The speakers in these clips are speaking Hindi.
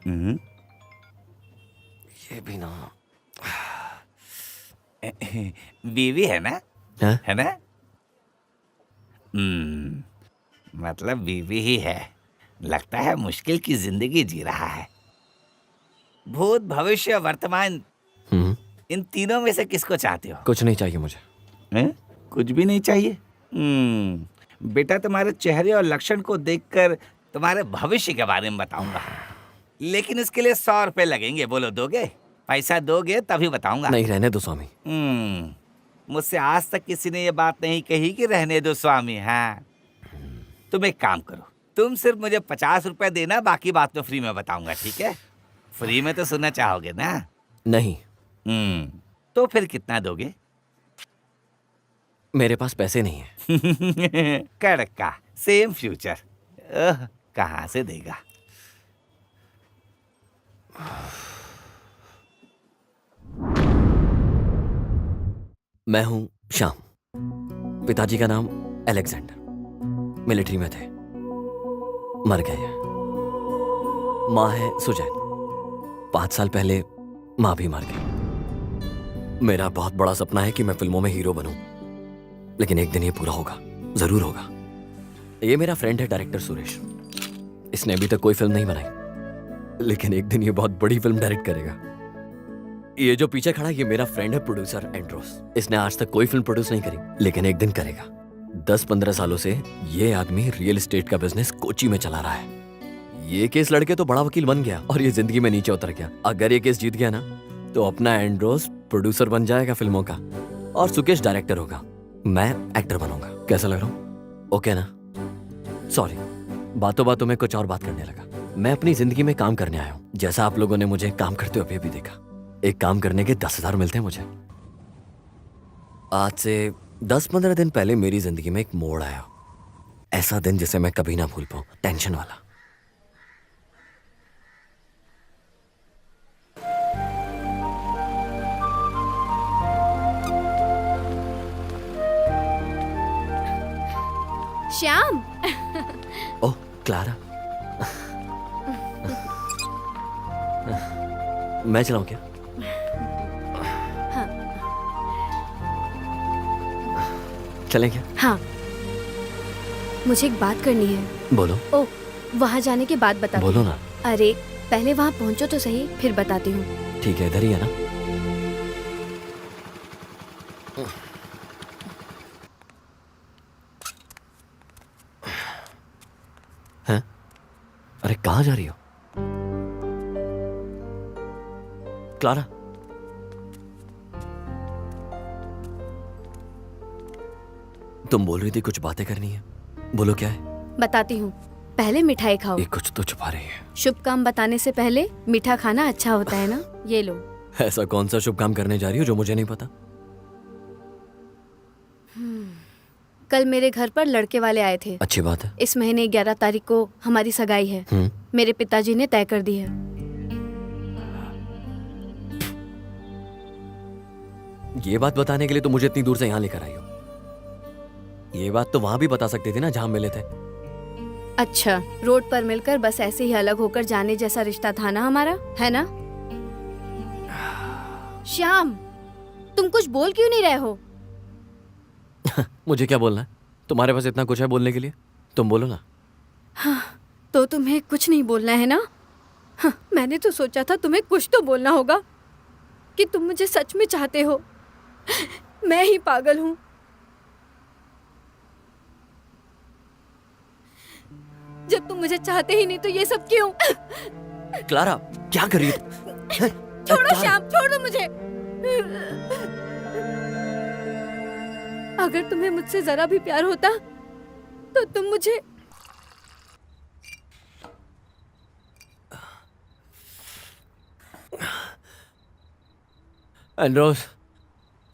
हम्म, ये भी ना। बीवी है ना? हाँ? है ना? मतलब बीवी ही है। लगता है मुश्किल की जिंदगी जी रहा है। भूत, भविष्य, वर्तमान, इन तीनों में से किसको चाहते हो? कुछ नहीं चाहिए मुझे। हैं? कुछ भी नहीं चाहिए? बेटा, तुम्हारे चेहरे और लक्षण को देखकर तुम्हारे भविष्य के बारे में बताऊंगा, लेकिन इसके लिए 100 रुपए लगेंगे। बोलो, दोगे? पैसा दोगे तभी बताऊंगा। नहीं, रहने दो स्वामी। मुझसे आज तक किसी ने ये बात नहीं कही कि रहने दो स्वामी। हाँ, तुम एक काम करो, तुम सिर्फ मुझे 50 रुपए देना, बाकी बात तो फ्री में बताऊंगा, ठीक है? फ्री में तो सुनना चाहोगे ना? नहीं, तो फिर कितना दोगे? मेरे पास पैसे नहीं है। कड़का, सेम फ्यूचर। कहाँ से देगा? मैं हूं श्याम। पिताजी का नाम अलेक्जेंडर। मिलिट्री में थे, मर गए। माँ है सुजैन। 5 साल पहले माँ भी मर गई। मेरा बहुत बड़ा सपना है कि मैं फिल्मों में हीरो बनूं, लेकिन एक दिन ये पूरा होगा, जरूर होगा। ये मेरा फ्रेंड है डायरेक्टर सुरेश। इसने अभी तक कोई फिल्म नहीं बनाई, लेकिन एक दिन ये बहुत बड़ी फिल्म डायरेक्ट करेगा। ये जो पीछे खड़ा है, ये मेरा फ्रेंड है प्रोड्यूसर एंड्रोस। इसने आज तक कोई फिल्म प्रोड्यूस नहीं करी, लेकिन एक दिन करेगा। 10-15 सालों से ये आदमी रियल एस्टेट का बिजनेस कोची में चला रहा है। ये केस लड़के तो बड़ा वकील बन गया और ये जिंदगी में नीचे उतर गया। अगर ये केस जीत गया ना, तो अपना एंड्रोस प्रोड्यूसर बन जाएगा फिल्मों का और सुकेश डायरेक्टर होगा। मैं एक्टर बनूंगा। कैसा लग रहा हूँ? ओके ना? सॉरी, बातों बातों में कुछ और बात करने लगा। मैं अपनी जिंदगी में काम करने आया हूँ, जैसा आप लोगों ने मुझे काम करते हुए भी देखा। एक काम करने के 10,000 मिलते हैं मुझे। आज से 10-15 दिन पहले मेरी जिंदगी में एक मोड़ आया, ऐसा दिन जिसे मैं कभी ना भूल पाऊं, टेंशन वाला। श्याम। ओह क्लारा। मैं चलाऊं क्या? हाँ। चलें क्या? हाँ, मुझे एक बात करनी है। बोलो। ओह, वहाँ जाने के बाद बता। बोलो ना। अरे पहले वहाँ पहुँचो तो सही, फिर बताती हूँ। ठीक है, इधर ही है ना? हैं? अरे कहाँ जा रही हो क्लारा? तुम बोल रही थी कुछ बातें करनी है, बोलो क्या है? बताती हूँ, पहले मिठाई खाओ। ये कुछ तो छुपा रही है। शुभ काम बताने से पहले मीठा खाना अच्छा होता है ना। ये लो। ऐसा कौन सा शुभ काम करने जा रही हो जो मुझे नहीं पता? कल मेरे घर पर लड़के वाले आए थे। अच्छी बात है। इस महीने 11 तारीख को हमारी सगाई है। मेरे पिताजी ने तय कर दी है। ये बात बताने के लिए तो मुझे इतनी दूर से यहाँ लेकर आई हो। ये बात तो वहां भी बता सकती थी ना, जहां मिले थे। अच्छा, रोड पर मिलकर बस ऐसे ही अलग होकर जाने जैसा रिश्ता था ना हमारा, है ना? श्याम, तुम कुछ बोल क्यों नहीं रहे हो? मुझे क्या बोलना है? तुम्हारे पास इतना कुछ है बोलने के लिए, तुम बोलो ना। हाँ, तो तुम्हें कुछ नहीं बोलना है ना? हाँ, मैंने तो सोचा था तुम्हें कुछ तो बोलना होगा कि तुम मुझे सच में चाहते हो। मैं ही पागल हूँ। जब तुम मुझे चाहते ही नहीं तो ये सब क्यों? क्लारा, क्या कर रही हो? छोड़ो श्याम, छोड़ दो मुझे। अगर तुम्हें मुझसे जरा भी प्यार होता तो तुम मुझे एंड्रोस,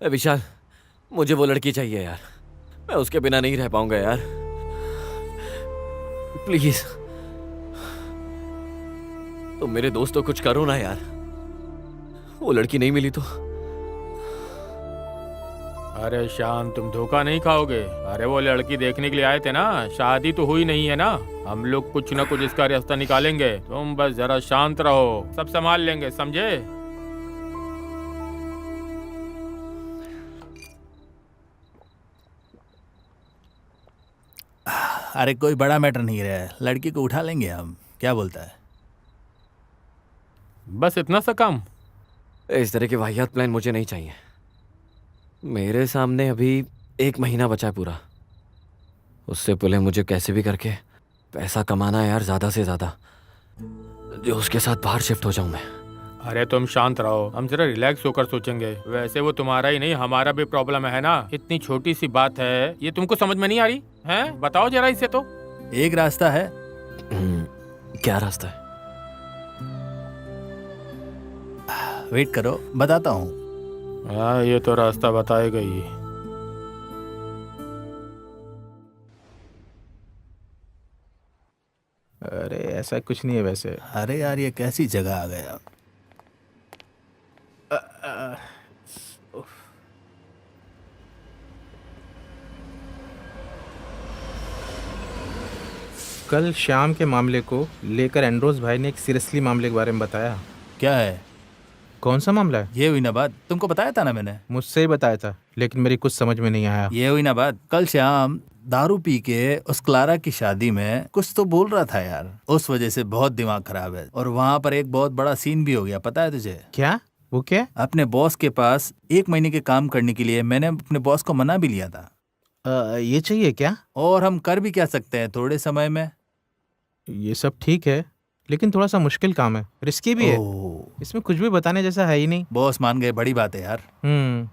विशाल, मुझे वो लड़की चाहिए यार। मैं उसके बिना नहीं रह पाऊंगा यार। प्लीज तुम मेरे दोस्त तो कुछ करो ना यार। वो लड़की नहीं मिली तो अरे शान, तुम धोखा नहीं खाओगे। अरे वो लड़की देखने के लिए आए थे ना, शादी तो हुई नहीं है ना। हम लोग कुछ ना कुछ इसका रास्ता निकालेंगे, तुम बस जरा शांत रहो, सब संभाल लेंगे, समझे? अरे कोई बड़ा मैटर नहीं है, लड़की को उठा लेंगे हम, क्या बोलता है? बस इतना सा काम? इस तरह के वाहियात प्लान मुझे नहीं चाहिए। मेरे सामने अभी 1 महीना बचा है पूरा, उससे पहले मुझे कैसे भी करके पैसा कमाना है यार, ज़्यादा से ज़्यादा, जो उसके साथ बाहर शिफ्ट हो जाऊं मैं। अरे तुम शांत रहो, हम जरा रिलैक्स होकर सोचेंगे। वैसे वो तुम्हारा ही नहीं, हमारा भी प्रॉब्लम है ना। इतनी छोटी सी बात है, ये तुमको समझ में नहीं आ रही है? बताओ जरा इसे तो। एक रास्ता है। क्या रास्ता है? वेट करो, बताता हूँ। हाँ, ये तो रास्ता बताएगा ही। अरे ऐसा कुछ नहीं है वैसे। अरे यार ये कैसी जगह आ गया। कल शाम के मामले को लेकर एंड्रोस भाई ने एक सीरियसली मामले के बारे में बताया। क्या है? कौन सा मामला है? ये हुई ना बात, तुमको बताया था ना मैंने। मुझसे ही बताया था, लेकिन मेरी कुछ समझ में नहीं आया। ये हुई ना बात, कल शाम दारू पी के उस क्लारा की शादी में कुछ तो बोल रहा था यार, उस वजह से बहुत दिमाग खराब है। और वहाँ पर एक बहुत बड़ा सीन भी हो गया, पता है तुझे? क्या? वो क्या? अपने बॉस के पास 1 महीने के काम करने के लिए मैंने अपने बॉस को मना भी लिया था। ये चाहिए क्या? और हम कर भी क्या सकते हैं थोड़े समय में। ये सब ठीक है, लेकिन थोड़ा सा मुश्किल काम है, रिस्की भी है। इसमें कुछ भी बताने जैसा है ही नहीं। बॉस मान गए, बड़ी बात है यार। हैं?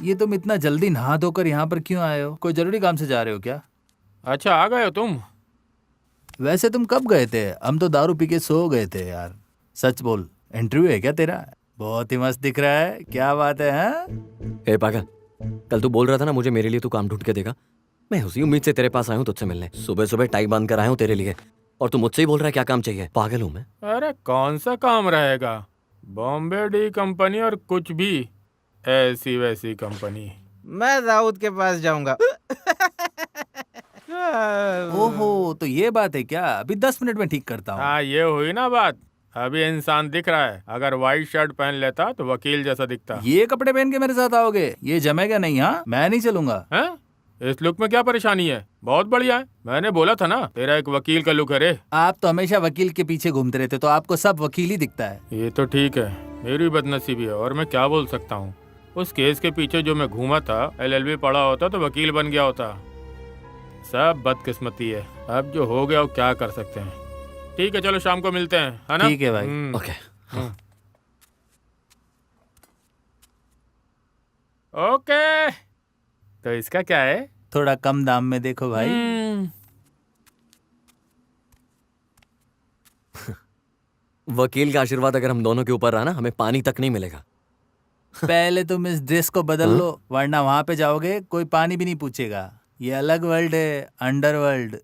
ये तुम इतना जल्दी नहा धोकर यहाँ पर क्यों आए हो? कोई जरूरी काम से जा रहे हो क्या? अच्छा, आ गए हो तुम? वैसे तुम कब गए थे? हम तो दारू पी के सो गए थे यार। सच बोल, इंटरव्यू है क्या तेरा? बहुत ही मस्त दिख रहा है, क्या बात है? हाँ? ए पागल, कल तू बोल रहा था ना मुझे मेरे लिए तू काम ढूंढ के देगा। मैं उसी उम्मीद से तेरे पास आया हूँ तुझसे मिलने। सुबह सुबह टाई बांध कर आया हूँ तेरे लिए, और तू मुझसे ही बोल रहा है क्या काम चाहिए? पागल हूँ मैं? अरे कौन सा काम रहेगा? बॉम्बे डी कंपनी और कुछ भी ऐसी वैसी कंपनी। मैं दाऊद के पास जाऊंगा। ओहो, तो ये बात है क्या? अभी 10 मिनट में ठीक करता हूँ। हाँ, ये हुई ना बात। अभी इंसान दिख रहा है, अगर व्हाइट शर्ट पहन लेता तो वकील जैसा दिखता। ये कपड़े पहन के मेरे साथ आओगे? ये जमेगा नहीं। हाँ, मैं नहीं चलूंगा। हैं? इस लुक में क्या परेशानी है? बहुत बढ़िया है, मैंने बोला था ना तेरा एक वकील का लुक है रे। आप तो हमेशा वकील के पीछे घूमते रहते, तो आपको सब वकील ही दिखता है। ये तो ठीक है, मेरी बदनसीबी है, और मैं क्या बोल सकता हूँ। उस केस के पीछे जो मैं घूमा था, LLB पढ़ा होता तो वकील बन गया होता। सब बदकिस्मती है, अब जो हो गया वो क्या कर सकते हैं। ठीक है, चलो शाम को मिलते हैं, है ना? ठीक है भाई। ओके। ओके, तो इसका क्या है? थोड़ा कम दाम में देखो भाई। वकील का आशीर्वाद अगर हम दोनों के ऊपर रहा ना, हमें पानी तक नहीं मिलेगा। पहले तुम इस ड्रेस को बदल लो, वरना वहां पे जाओगे कोई पानी भी नहीं पूछेगा। ये अलग वर्ल्ड है, अंडरवर्ल्ड।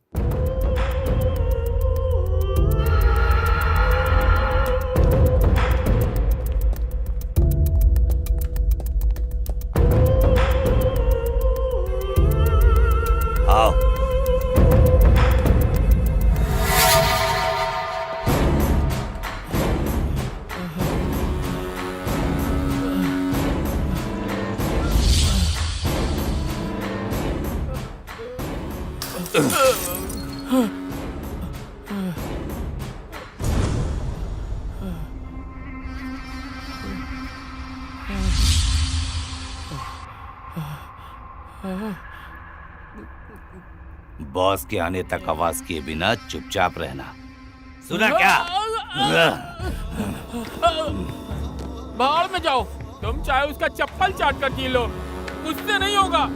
आओ। बॉस के आने तक आवाज किए बिना चुपचाप रहना। सुना क्या? बाहर में जाओ, तुम चाहे उसका चप्पल चाट कर जी लो, उससे नहीं होगा।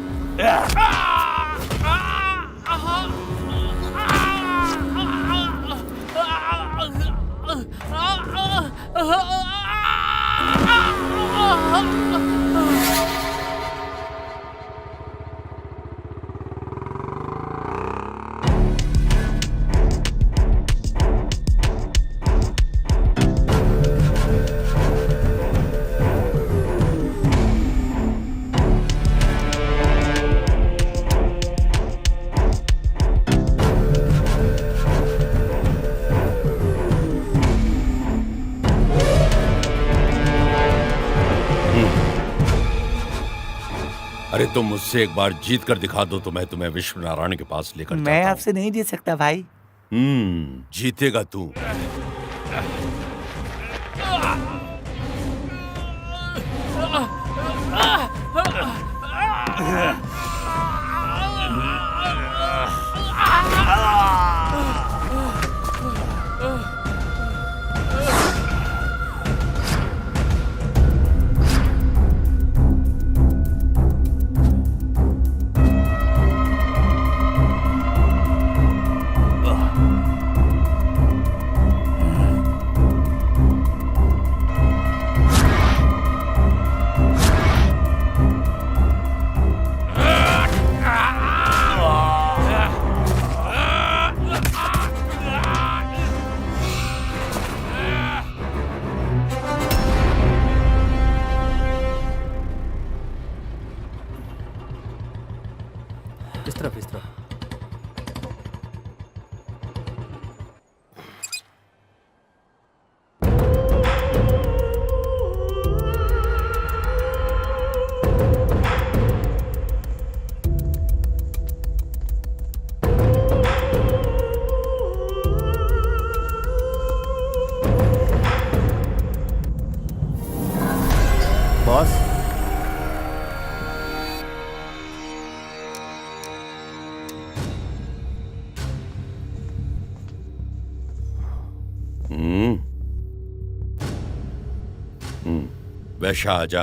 अरे तुम मुझसे एक बार जीत कर दिखा दो तो मैं तुम्हें विश्व नारायण के पास लेकर मैं जाता हूं। आपसे नहीं जीत सकता भाई। जीतेगा तू। इस तरफ, इस तरफ। बॉस, वैशा आजा।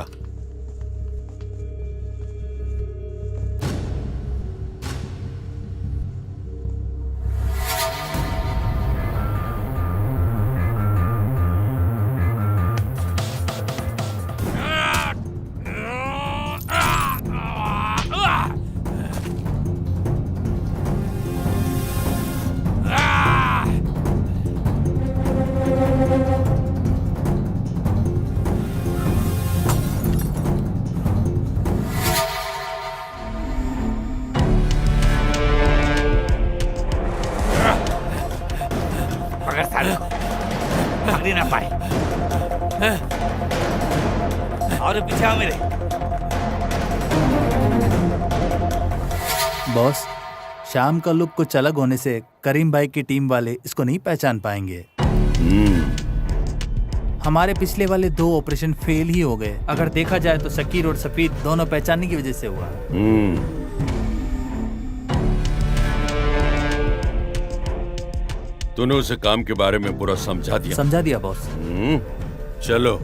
पकड़ साले को, पकड़ ना पाए। और पीछे आओ मेरे। बॉस, शाम का लुक कुछ अलग होने से करीम भाई की टीम वाले इसको नहीं पहचान पाएंगे। हमारे पिछले वाले 2 ऑपरेशन फेल ही हो गए। अगर देखा जाए तो शकीर और सफीद दोनों पहचानने की वजह से हुआ। तूने उसे काम के बारे में पूरा समझा दिया? समझा दिया बॉस। चलो।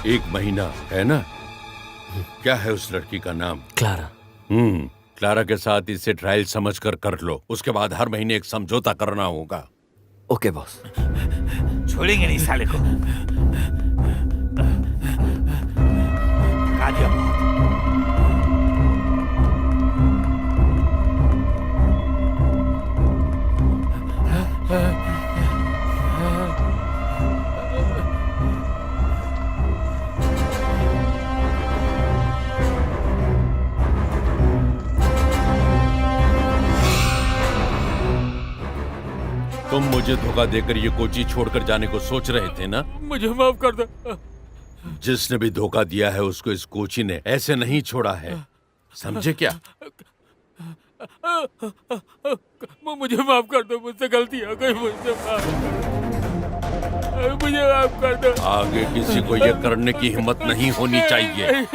एक महीना है ना? क्या है उस लड़की का नाम? क्लारा। क्लारा के साथ इसे ट्रायल समझकर कर लो। उसके बाद हर महीने एक समझौता करना होगा। Okay boss. छोड़ेंगे नहीं साले को। आ जाओ। तुम मुझे धोखा देकर ये कोची छोड़कर जाने को सोच रहे थे ना? मुझे माफ कर दो। जिसने भी धोखा दिया है उसको इस कोची ने ऐसे नहीं छोड़ा है, समझे क्या? मुझे माफ कर दो, मुझसे गलती हो गई, मुझे माफ कर दो। आगे किसी को ये करने की हिम्मत नहीं होनी चाहिए।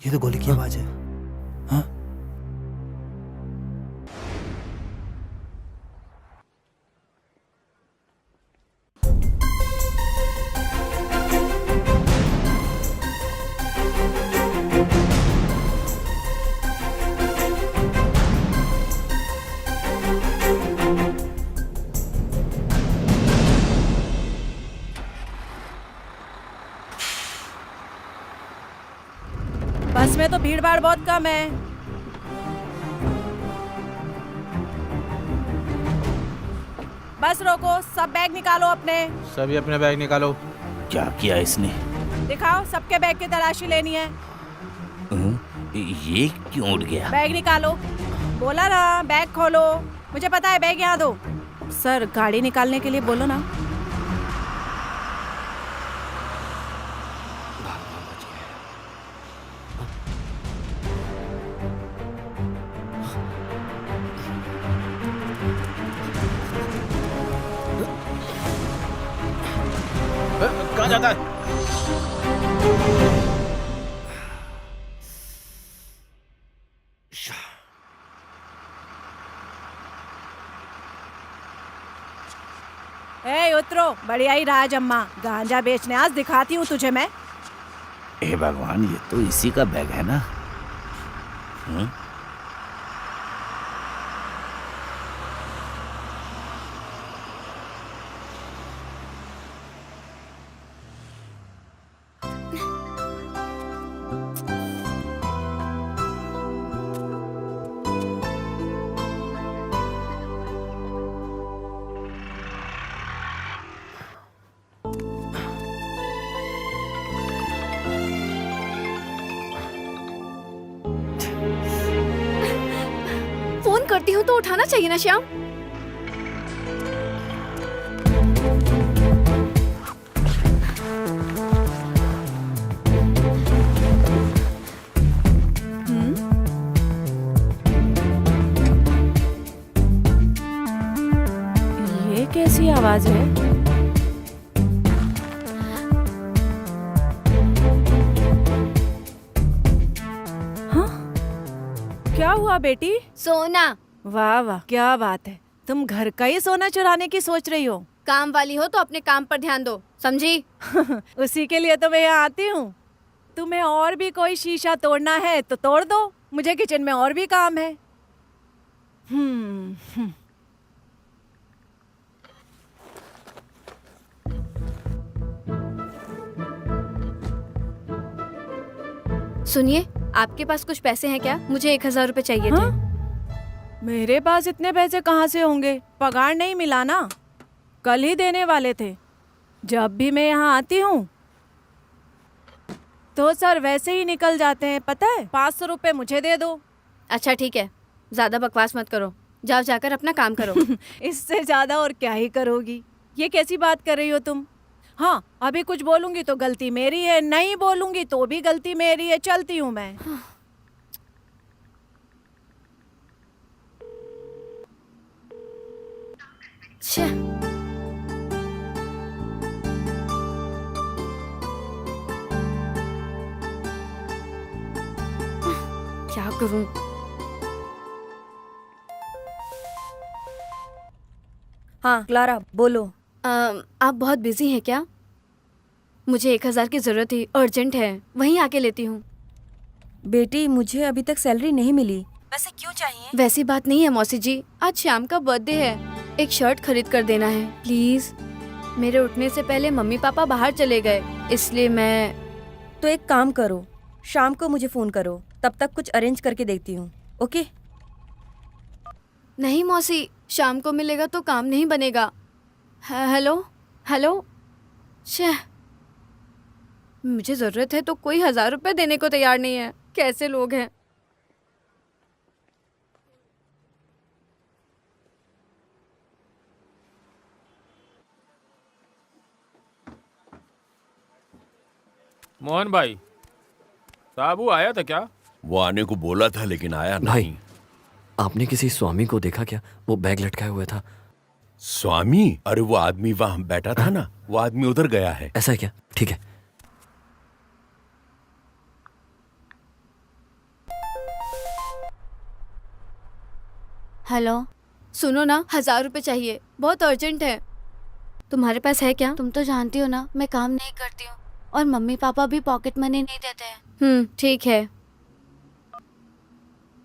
ये तो गोली की आवाज है। हाँ? बस में तो भीड़ भाड़ बहुत कम है। बस रोको, सब बैग निकालो अपने। सभी अपने बैग निकालो। क्या किया इसने? दिखाओ, सबके बैग की तलाशी लेनी है। ये क्यों उड़ गया? बैग निकालो। बोला ना, बैग खोलो। मुझे पता है, बैग यहाँ दो। सर, गाड़ी निकालने के लिए बोलो ना। कहाँ जाता है? ए उतरो, बढ़िया ही राज अम्मा। गांजा बेचने आज दिखाती हूँ तुझे मैं। हे भगवान, ये तो इसी का बैग है ना? फोन करती हूँ तो उठाना चाहिए ना श्याम। ये कैसी आवाज है? हाँ? क्या हुआ बेटी? सोना। वाह वाह, क्या बात है। तुम घर का ही सोना चुराने की सोच रही हो? काम वाली हो तो अपने काम पर ध्यान दो, समझी? उसी के लिए तो मैं यहाँ आती हूँ। तुम्हें और भी कोई शीशा तोड़ना है तो तोड़ दो, मुझे किचन में और भी काम है। हम्म। सुनिए, आपके पास कुछ पैसे हैं क्या? मुझे 1000 रुपए चाहिए थे। मेरे पास इतने पैसे कहाँ से होंगे? पगार नहीं मिला ना, कल ही देने वाले थे। जब भी मैं यहाँ आती हूँ तो सर वैसे ही निकल जाते हैं, पता है। 500 रुपए मुझे दे दो। अच्छा ठीक है, ज्यादा बकवास मत करो, जाओ जाकर अपना काम करो। इससे ज्यादा और क्या ही करोगी? ये कैसी बात कर रही हो तुम? हाँ, अभी कुछ बोलूंगी तो गलती मेरी है, नहीं बोलूंगी तो भी गलती मेरी है। चलती हूँ मैं। छे। क्या करूं? हाँ क्लारा, बोलो। आप बहुत बिजी हैं क्या? मुझे 1000 की जरूरत थी, अर्जेंट है, वहीं आके लेती हूँ। बेटी, मुझे अभी तक सैलरी नहीं मिली। वैसे क्यों चाहिए? वैसी बात नहीं है मौसी जी, आज श्याम का बर्थडे है, एक शर्ट खरीद कर देना है प्लीज। मेरे उठने से पहले मम्मी पापा बाहर चले गए, इसलिए मैं। तो एक काम करो, शाम को मुझे फोन करो, तब तक कुछ अरेंज करके देखती हूँ। ओके? नहीं मौसी, शाम को मिलेगा तो काम नहीं बनेगा। Hello hello. छे, मुझे जरूरत है तो कोई 1000 रुपए देने को तैयार नहीं है। कैसे लोग हैं। मोहन भाई, साबू आया था क्या? वो आने को बोला था लेकिन आया भाई, नहीं। आपने किसी स्वामी को देखा क्या? वो बैग लटकाया हुआ था। स्वामी? अरे वो आदमी वहां बैठा था ना, वो आदमी उधर गया है। ऐसा है क्या? ठीक है। हेलो। सुनो ना, 1000 रुपए चाहिए, बहुत अर्जेंट है। तुम्हारे पास है क्या? तुम तो जानती हो ना मैं काम नहीं करती हूँ और मम्मी पापा भी पॉकेट मनी नहीं देते हैं। ठीक है।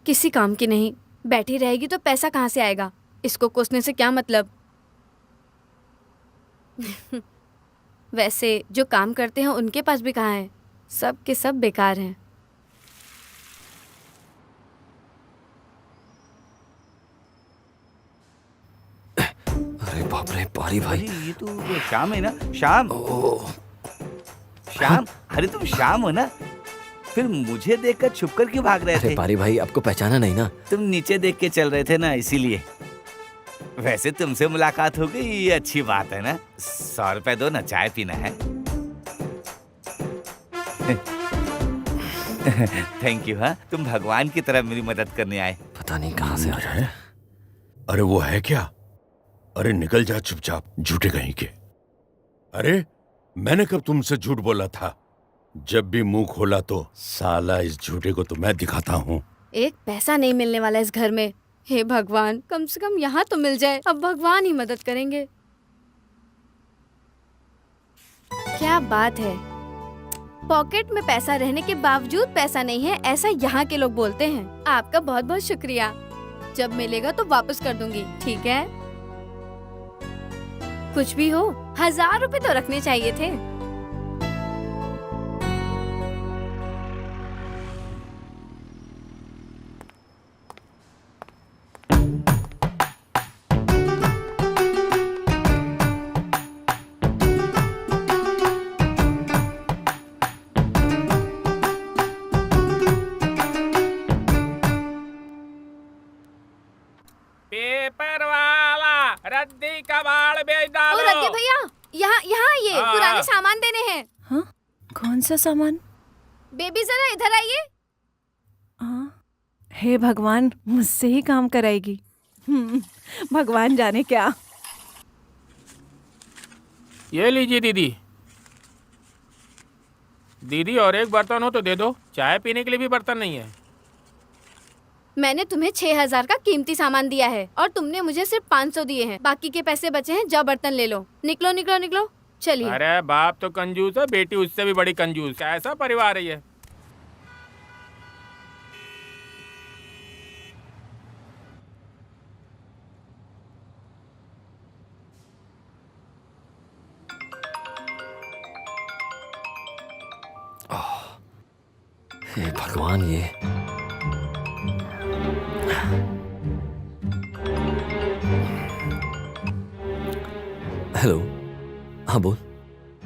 किसी काम की नहीं, बैठी रहेगी तो पैसा कहाँ से आएगा? इसको कोसने से क्या मतलब? वैसे जो काम करते हैं उनके पास भी कहाँ है? सब के सब बेकार हैं। अरे बाप रे पारी भाई। अरे ये तो वो श्याम है ना? श्याम, श्याम, अरे तुम श्याम हो ना? फिर मुझे देखकर छुपकर क्यों भाग रहे अरे थे? पारी भाई आपको पहचाना नहीं ना? तुम नीचे देख के चल रहे थे ना, इसीलिए। वैसे तुमसे मुलाकात हो गई, ये अच्छी बात है ना। 100 रुपए दो ना, चाय पीना है। Thank you. हाँ, तुम भगवान की तरह मेरी मदद करने आए। पता नहीं कहाँ से आ जाए। अरे वो है क्या? अरे निकल जा चुपचाप, झूठे कहीं के। अरे मैंने कब तुमसे झूठ बोला था? जब भी मुंह खोला तो साला इस झूठे को तो मैं दिखाता हूँ। एक पैसा नहीं मिलने वाला इस घर में। हे भगवान, कम से कम यहाँ तो मिल जाए। अब भगवान ही मदद करेंगे। क्या बात है, पॉकेट में पैसा रहने के बावजूद पैसा नहीं है, ऐसा यहाँ के लोग बोलते हैं। आपका बहुत बहुत शुक्रिया। जब मिलेगा तो वापस कर दूंगी, ठीक है? कुछ भी हो, 1000 रुपए तो रखने चाहिए थे। पेपर वाला रद्दी कबाड़ बेच ओ डालो। रद्दी भैया, यहाँ यहाँ आइए, हाँ। पुराने सामान देने हैं। हाँ, कौन सा सामान? बेबी जरा इधर आइए। हाँ, हे भगवान, मुझसे ही काम कराएगी। भगवान जाने क्या। ये लीजिए दीदी। दीदी और एक बर्तन हो तो दे दो, चाय पीने के लिए भी बर्तन नहीं है। मैंने तुम्हें 6000 का कीमती सामान दिया है और तुमने मुझे सिर्फ 500 दिए हैं। बाकी के पैसे बचे हैं, जाओ बर्तन ले लो। निकलो निकलो निकलो, चलिए। अरे बाप तो कंजूस है, बेटी उससे भी बड़ी कंजूस। कैसा परिवार है ये? हे भगवान ये। हेलो। हाँ बोल।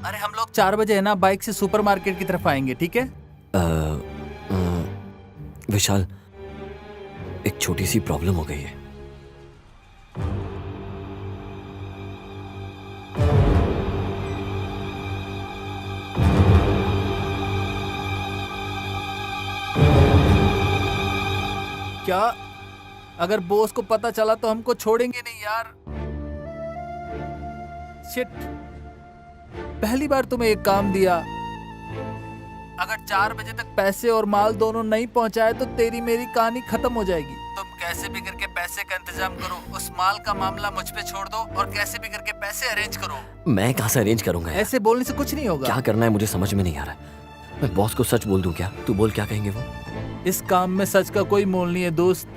अरे हम लोग 4 बजे है ना, बाइक से सुपरमार्केट की तरफ आएंगे, ठीक है? विशाल, एक छोटी सी प्रॉब्लम हो गई है। क्या? अगर बॉस को पता चला तो हमको छोड़ेंगे नहीं यार। शिट, पहली बार तुम्हें एक काम दिया, अगर 4 बजे तक पैसे और माल दोनों नहीं पहुंचाए तो तेरी मेरी कहानी खत्म हो जाएगी। तुम कैसे भी करके पैसे का इंतजाम करो, उस माल का मामला मुझ पे छोड़ दो और कैसे भी करके पैसे अरेंज करो। मैं कहाँ से अरेंज करूंगा यार? ऐसे बोलने से कुछ नहीं होगा। क्या करना है मुझे समझ में नहीं आ रहा। मैं बॉस को सच बोल दूं क्या? तू बोल, क्या कहेंगे वो? इस काम में सच का कोई मोल नहीं है दोस्त।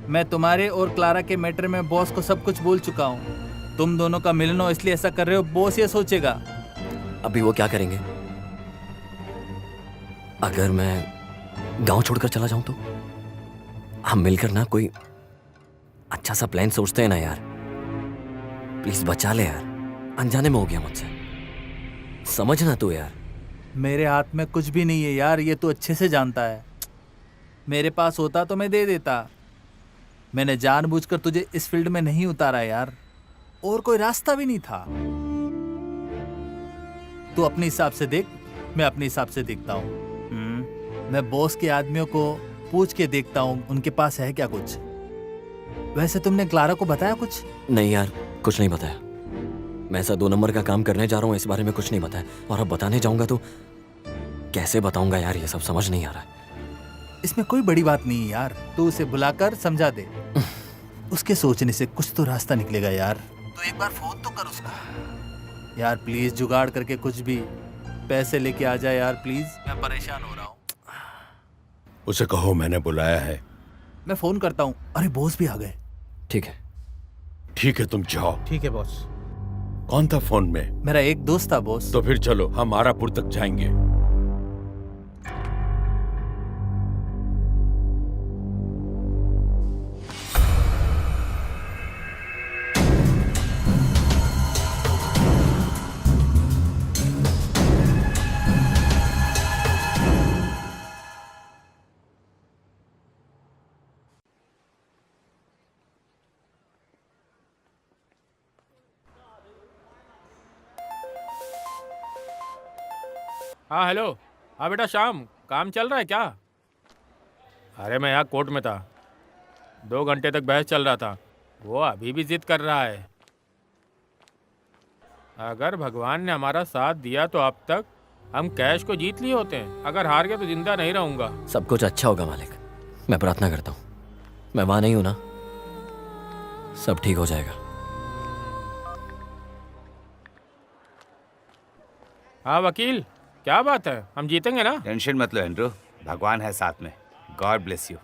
मैं तुम्हारे और क्लारा के मैटर में बॉस को सब कुछ बोल चुका हूँ। तुम दोनों का मिलना, इसलिए ऐसा कर रहे हो। बॉस ये सोचेगा। अभी वो क्या करेंगे? अगर मैं गांव छोड़कर चला जाऊं तो? हम मिलकर ना कोई अच्छा सा प्लान सोचते हैं ना यार। प्लीज बचा ले यार, अनजाने में हो गया मुझसे, समझना तू यार। मेरे हाथ में कुछ भी नहीं है यार, ये तो अच्छे से जानता है। मेरे पास होता तो मैं दे देता। मैंने जानबूझकर तुझे इस फील्ड में नहीं उतारा यार, और कोई रास्ता भी नहीं था। तू अपने हिसाब से देख, मैं अपने हिसाब से देखता हूँ। मैं बॉस के आदमियों को पूछ के देखता हूँ उनके पास है क्या कुछ। वैसे तुमने क्लारा को बताया कुछ? नहीं यार, कुछ नहीं बताया। मैं ऐसा 2 नंबर का काम करने जा रहा हूँ, इस बारे में कुछ नहीं बताया। और अब बताने जाऊंगा तो कैसे बताऊंगा यार, ये सब समझ नहीं आ रहा है। इसमें कोई बड़ी बात नहीं है यार, तू उसे बुलाकर समझा दे। उसके सोचने से कुछ तो रास्ता निकलेगा यार। तो एक बार फोन तो कर उसका यार, प्लीज जुगाड़ करके कुछ भी पैसे लेके आ जाए यार प्लीज, मैं परेशान हो रहा हूँ। उसे कहो मैंने बुलाया है। मैं फोन करता हूँ। अरे बॉस भी आ गए। ठीक है। ठीक है तुम जाओ। ठीक है बॉस। कौन था फोन में? मेरा एक दोस्त था बॉस। तो फिर चलो हम आरापुर तक जाएंगे। हाँ हेलो। हाँ बेटा शाम, काम चल रहा है क्या? अरे मैं यहाँ कोर्ट में था, 2 घंटे तक बहस चल रहा था। वो अभी भी जिद कर रहा है। अगर भगवान ने हमारा साथ दिया तो अब तक हम कैश को जीत लिए होते हैं। अगर हार गए तो जिंदा नहीं रहूंगा। सब कुछ अच्छा होगा मालिक, मैं प्रार्थना करता हूँ। मैं वहां नहीं हूं ना, सब ठीक हो जाएगा। हाँ वकील, क्या बात है, हम जीतेंगे ना? टेंशन मत लो एंड्रू, भगवान है साथ में। God bless you.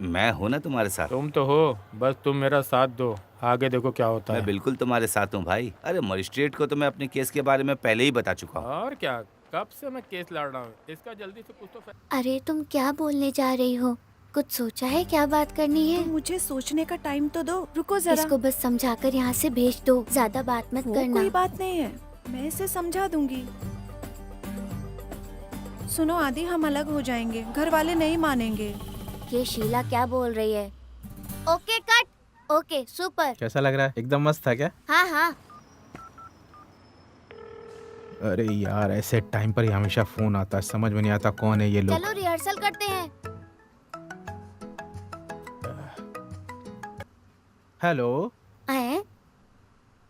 मैं हूं ना तुम्हारे साथ। तुम तो हो, बस तुम मेरा साथ दो, आगे देखो क्या होता मैं है। बिल्कुल तुम्हारे साथ हूँ भाई। अरे मजिस्ट्रेट को तो मैं अपने केस के बारे में पहले ही बता चुका हूँ। और क्या, कब से मैं केस लड़ रहा हूँ, इसका जल्दी से कुछ तो अरे तुम क्या बोलने जा रही हो? कुछ सोचा है क्या बात करनी है? तो मुझे सोचने का टाइम तो दो, रुको जरा। इसको बस समझाकर यहाँ से भेज दो, ज्यादा बात मत वो करना। कोई बात नहीं है, मैं इसे समझा दूंगी। सुनो आदि, हम अलग हो जाएंगे, घर वाले नहीं मानेंगे। ये शीला क्या बोल रही है? Okay cut. Okay super. कैसा लग रहा है? एकदम मस्त था क्या? हाँ हाँ। अरे यार ऐसे टाइम पर ही हमेशा फोन आता है, समझ में नहीं आता कौन है ये लोग। चलो रिहर्सल करते हैं। हेलो। हैं?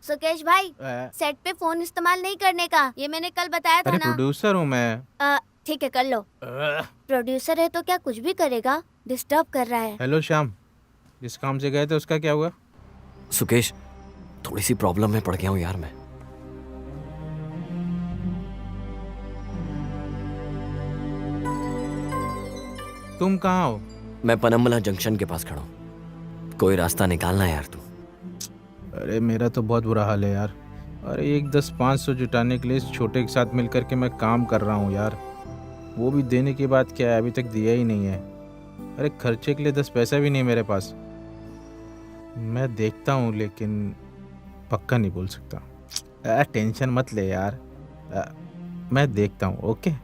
सुकेश भाई, सेट पे फोन इस्तेमाल नहीं करने का, ये मैंने कल बताया था अरे ना। प्रोड्यूसर हूँ मैं। ठीक है कर लो। प्रोड्यूसर है तो क्या कुछ भी करेगा, डिस्टर्ब कर रहा है। हेलो श्याम, जिस काम से गए थे उसका क्या हुआ? सुकेश, थोड़ी सी प्रॉब्लम में पड़ गया हूँ यार मैं। तुम कहाँ हो? मैं पनम्बला जंक्शन के पास खड़ा हूँ, कोई रास्ता निकालना है यार तू। अरे मेरा तो बहुत बुरा हाल है यार। अरे एक 10-500 जुटाने के लिए इस छोटे के साथ मिलकर के मैं काम कर रहा हूँ यार। वो भी देने के बाद क्या है, अभी तक दिया ही नहीं है। अरे खर्चे के लिए 10 पैसा भी नहीं मेरे पास। मैं देखता हूँ लेकिन पक्का नहीं बोल सकता। टेंशन मत ले यार, मैं देखता हूँ। ओके।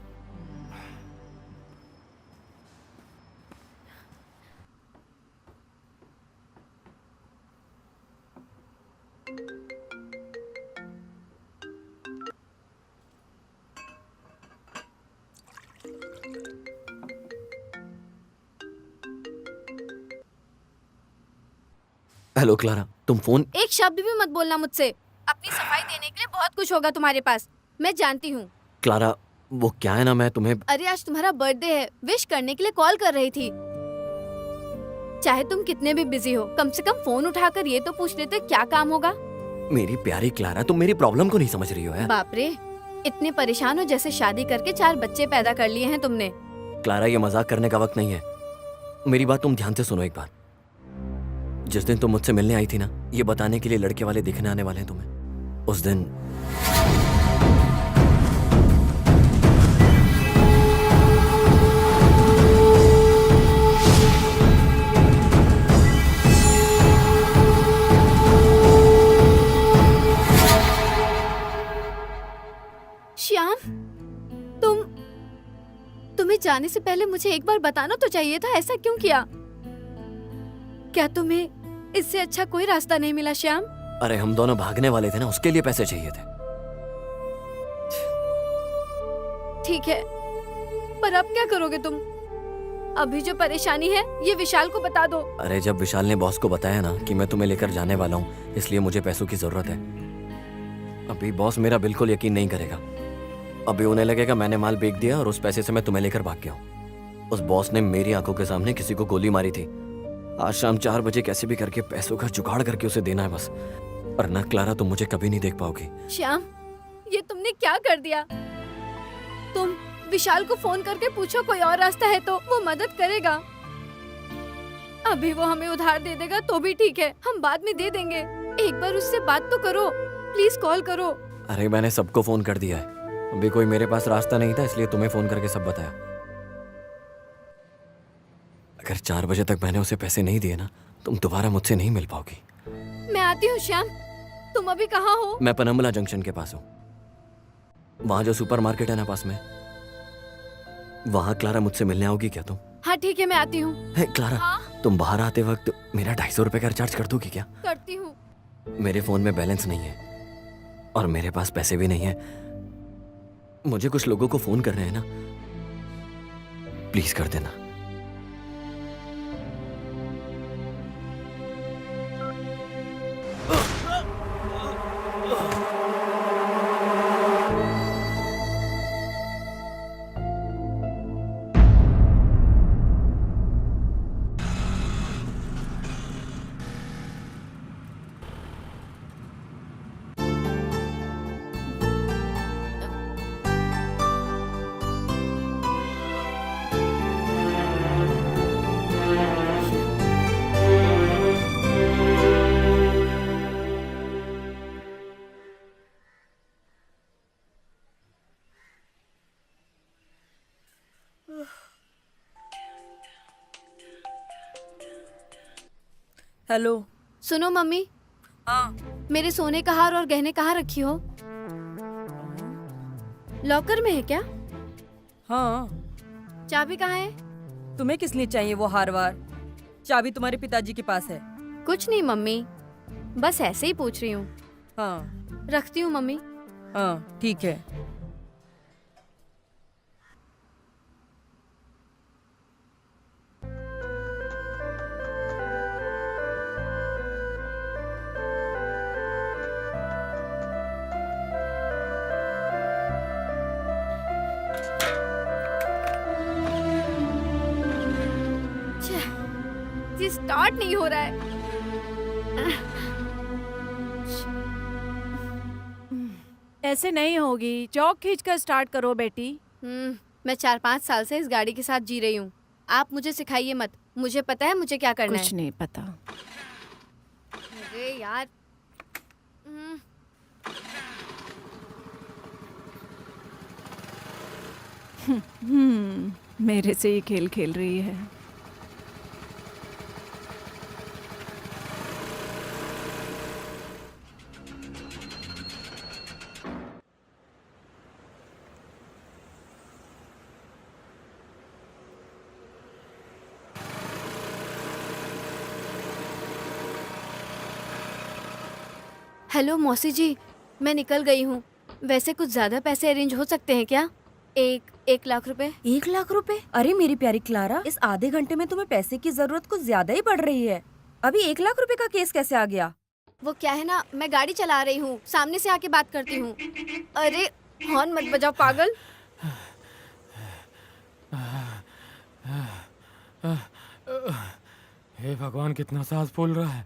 हेलो क्लारा, तुम फोन। एक शब्द भी मत बोलना मुझसे। अपनी सफाई देने के लिए बहुत कुछ होगा तुम्हारे पास, मैं जानती हूँ। क्लारा वो क्या है ना, मैं तुम्हें। अरे आज तुम्हारा बर्थडे है, विश करने के लिए कॉल कर रही थी। चाहे तुम कितने भी बिजी हो, कम से कम फोन उठाकर ये तो पूछ लेते क्या काम होगा। मेरी प्यारी क्लारा, तुम मेरी प्रॉब्लम को नहीं समझ रही हो यार। बाप रे, इतने परेशान हो जैसे शादी करके 4 बच्चे पैदा कर लिए हैं तुमने। क्लारा ये मजाक करने का वक्त नहीं है, मेरी बात तुम ध्यान से सुनो एक बार। जिस दिन तुम मुझसे मिलने आई थी ना, ये बताने के लिए लड़के वाले दिखने आने वाले हैं तुम्हें, उस दिन श्याम, तुम्हें जाने से पहले मुझे एक बार बताना तो चाहिए था, ऐसा क्यों किया? क्या तुम्हें इससे अच्छा कोई रास्ता नहीं मिला श्याम? अरे हम दोनों भागने वाले थे ना, उसके लिए पैसे चाहिए थे। ठीक है, पर अब क्या करोगे तुम? अभी जो परेशानी है ये विशाल को बता दो। अरे जब विशाल ने बॉस को बताया ना कि मैं तुम्हें लेकर जाने वाला हूँ, इसलिए मुझे पैसों की जरूरत है। अभी बॉस मेरा बिल्कुल यकीन नहीं करेगा। अभी उन्हें लगेगा मैंने माल बेच दिया और उस पैसे से मैं तुम्हें लेकर भाग गया हूँ। उस बॉस ने मेरी आंखों के सामने किसी को गोली मारी थी, आज शाम 4 बजे कैसे भी करके पैसों का जुगाड़ करके उसे देना है बस। वरना क्लारा तुम मुझे कभी नहीं देख पाओगी। श्याम, ये तुमने क्या कर दिया? तुम विशाल को फोन करके पूछो कोई और रास्ता है तो वो मदद करेगा। अभी वो हमें उधार दे देगा तो भी ठीक है, हम बाद में दे देंगे। एक बार उससे बात तो करो, प्लीज कॉल करो। अरे मैंने सबको फोन कर दिया है, अभी कोई मेरे पास रास्ता नहीं था इसलिए तुम्हें फोन करके सब बताया। अगर 4 बजे तक मैंने उसे पैसे नहीं दिए ना, तुम दोबारा मुझसे नहीं मिल पाओगी। मैं आती हूँ श्याम, तुम अभी कहाँ हो? मैं पनम्बला जंक्शन के पास हूँ, वहाँ जो सुपरमार्केट है ना पास में, वहाँ क्लारा मुझसे मिलने आओगी क्या तुम? हाँ ठीक है, मैं आती हूँ। है क्लारा, हाँ? तुम बाहर आते वक्त मेरा 250 रुपए का रिचार्ज कर दोगी क्या? करती हूँ। मेरे फोन में बैलेंस नहीं है और मेरे पास पैसे भी नहीं है, मुझे कुछ लोगों को फोन करने हैं ना, प्लीज कर देना। हेलो। सुनो मम्मी, हाँ। मेरे सोने का हार और गहने कहाँ रखी हो? लॉकर में है क्या? हाँ। चाबी कहाँ है? तुम्हें किस लिए चाहिए वो हार वार? चाबी तुम्हारे पिताजी के पास है। कुछ नहीं मम्मी, बस ऐसे ही पूछ रही हूँ। हाँ। रखती हूँ मम्मी। हाँ ठीक है। ये स्टार्ट नहीं हो रहा है। ऐसे नहीं होगी, चौक खींच कर स्टार्ट करो बेटी। मैं 4-5 साल से इस गाड़ी के साथ जी रही हूँ, आप मुझे सिखाइए मत, मुझे पता है मुझे क्या करना कुछ है। नहीं पता। अरे यार। मेरे से ही खेल खेल रही है। हेलो मौसी जी, मैं निकल गई हूँ। वैसे कुछ ज्यादा पैसे अरेंज हो सकते हैं क्या? 1 लाख रुपए। 1 लाख रुपए? अरे मेरी प्यारी क्लारा, इस आधे घंटे में तुम्हें पैसे की जरूरत कुछ ज्यादा ही पड़ रही है। अभी 1 लाख रुपए का केस कैसे आ गया? वो क्या है ना, मैं गाड़ी चला रही हूँ, सामने से आके बात करती हूँ। अरे हॉर्न मत बजाओ पागल। हे भगवान, कितना सांस फूल रहा है।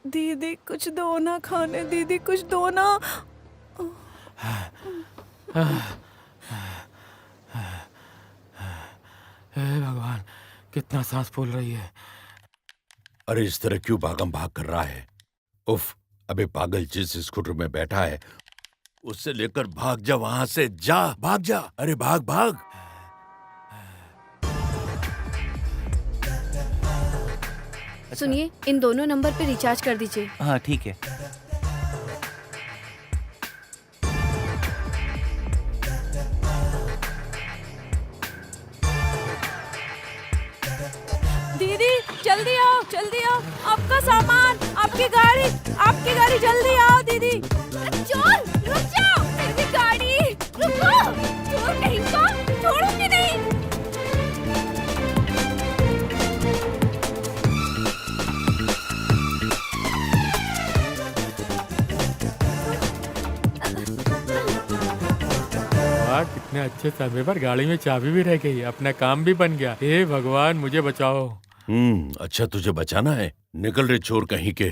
दीदी कुछ दो ना खाने, दीदी कुछ दो ना। हे भगवान, कितना सांस फूल रही है। अरे इस तरह क्यों भागम भाग कर रहा है? उफ, अबे पागल, जिस स्कूटर में बैठा है उससे लेकर भाग जा, वहां से जा, भाग जा, अरे भाग भाग। सुनिए, इन दोनों नंबर पे रिचार्ज कर दीजिए। हाँ ठीक है। दीदी जल्दी आओ, जल्दी आओ, आपका सामान, आपकी गाड़ी जल्दी आओ दीदी। चोर रुक जाओ, मेरी गाड़ी रुको। चोर कहीं का, छोड़ूंगी नहीं। इतने अच्छे समय पर गाड़ी में चाबी भी रह गई, अपना काम भी बन गया। हे भगवान मुझे बचाओ। अच्छा तुझे बचाना है, निकल रे चोर कहीं के।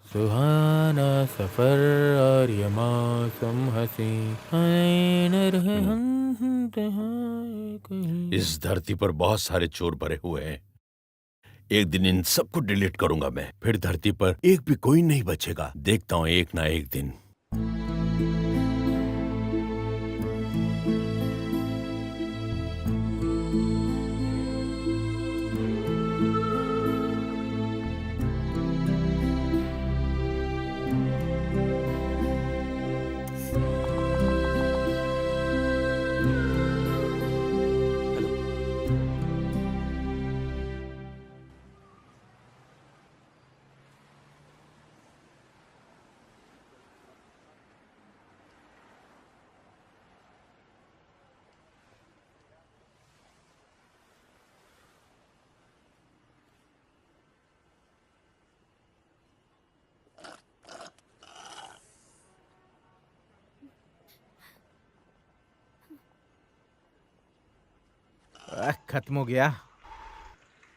सुहाना सफर और ये मौसम हसी, आए न रहे हम तहाँ कहीं। इस धरती पर बहुत सारे चोर भरे हुए हैं। एक दिन इन सबको डिलीट करूंगा मैं, फिर धरती पर एक भी कोई नहीं बचेगा। देखता हूँ एक ना एक दिन। खत्म हो गया।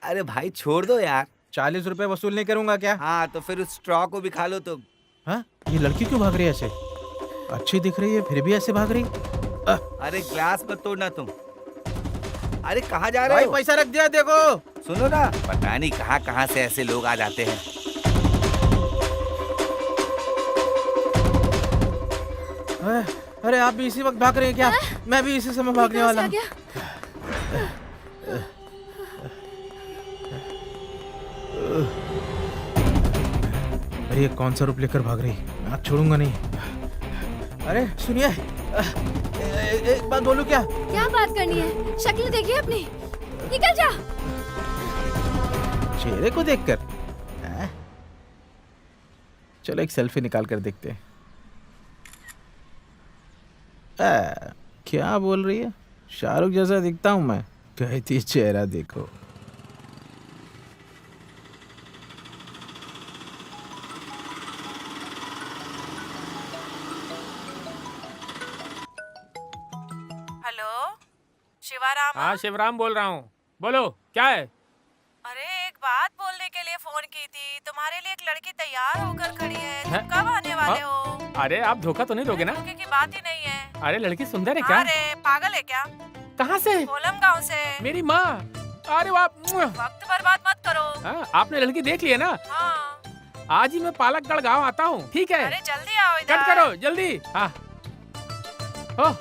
अरे भाई छोड़ दो यार। 40 रुपए वसूल नहीं करूंगा क्या? हाँ तो फिर उस स्ट्रॉ को भी खा लो तो। हाँ, ये लड़की क्यों भाग रही है ऐसे? अच्छी दिख रही है फिर भी ऐसे भाग रही। अरे ग्लास मत तोड़ना तुम। अरे कहाँ जा रहे भाई हो? पैसा रख दिया देखो। सुनो ना, पता नहीं कहाँ कहाँ से ऐसे लोग आ जाते हैं। अरे आप भी इसी वक्त भाग रहे हैं क्या? मैं भी इसी समय भागने वाला हूँ। अरे ये कौन सा रूप लेकर भाग रही? मैं आप छोड़ूंगा नहीं। अरे सुनिए, एक बात बोलूं क्या? क्या बात करनी है? शक्ल देखिए अपनी, निकल जा। चेहरे को देखकर? चलो एक सेल्फी निकाल कर देखते हैं। क्या बोल रही है? शाहरुख जैसा दिखता हूं मैं? कहती है चेहरा देखो। हेलो शिवाराम। हाँ शिवराम बोल रहा हूँ, बोलो क्या है? अरे एक बात बोलने के लिए फोन की थी। तुम्हारे लिए एक लड़की तैयार होकर खड़ी है, तुम हैं? कब आने वाले हो? अरे आप धोखा तो नहीं दोगे ना? धोखे की बात ही नहीं है। अरे लड़की सुंदर है क्या? अरे पागल है क्या? कहाँ से? कोलम गांव से। मेरी माँ। अरे वाह। वक्त बर्बाद मत करो। हाँ, आपने लड़की देख ली है ना? हाँ। आज ही मैं पालकगढ़ गांव आता हूँ, ठीक है? अरे जल्दी आओ इधर। कट करो जल्दी। हाँ। ओह,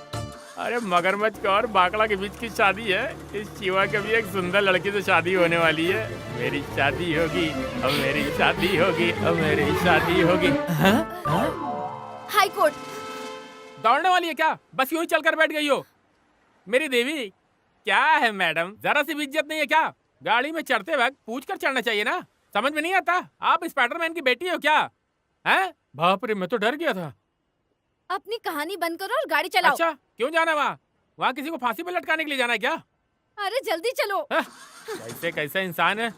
अरे मगरमच्छ और बाकड़ा के बीच की शादी है। इस चीवा के भी एक सुंदर लड़की से शादी होने वाली है। मेरी शादी होगी, अब मेरी शादी होगी, अब मेरी शादी होगी। High court. दौड़ने वाली है क्या? बस यूं ही चलकर बैठ गई हो? मेरी देवी, क्या है मैडम, जरा सी भी इज्जत नहीं है क्या? गाड़ी में चढ़ते वक्त पूछ कर चढ़ना चाहिए ना? समझ में नहीं आता? आप स्पाइडरमैन की बेटी हो क्या? हैं? बाप रे, मैं तो डर गया था। अपनी कहानी बंद करो और गाड़ी चलाओ। अच्छा, क्यों जाना वहाँ? वहाँ किसी को फांसी पे लटकाने के लिए जाना है क्या? अरे जल्दी चलो। कैसे कैसा इंसान है?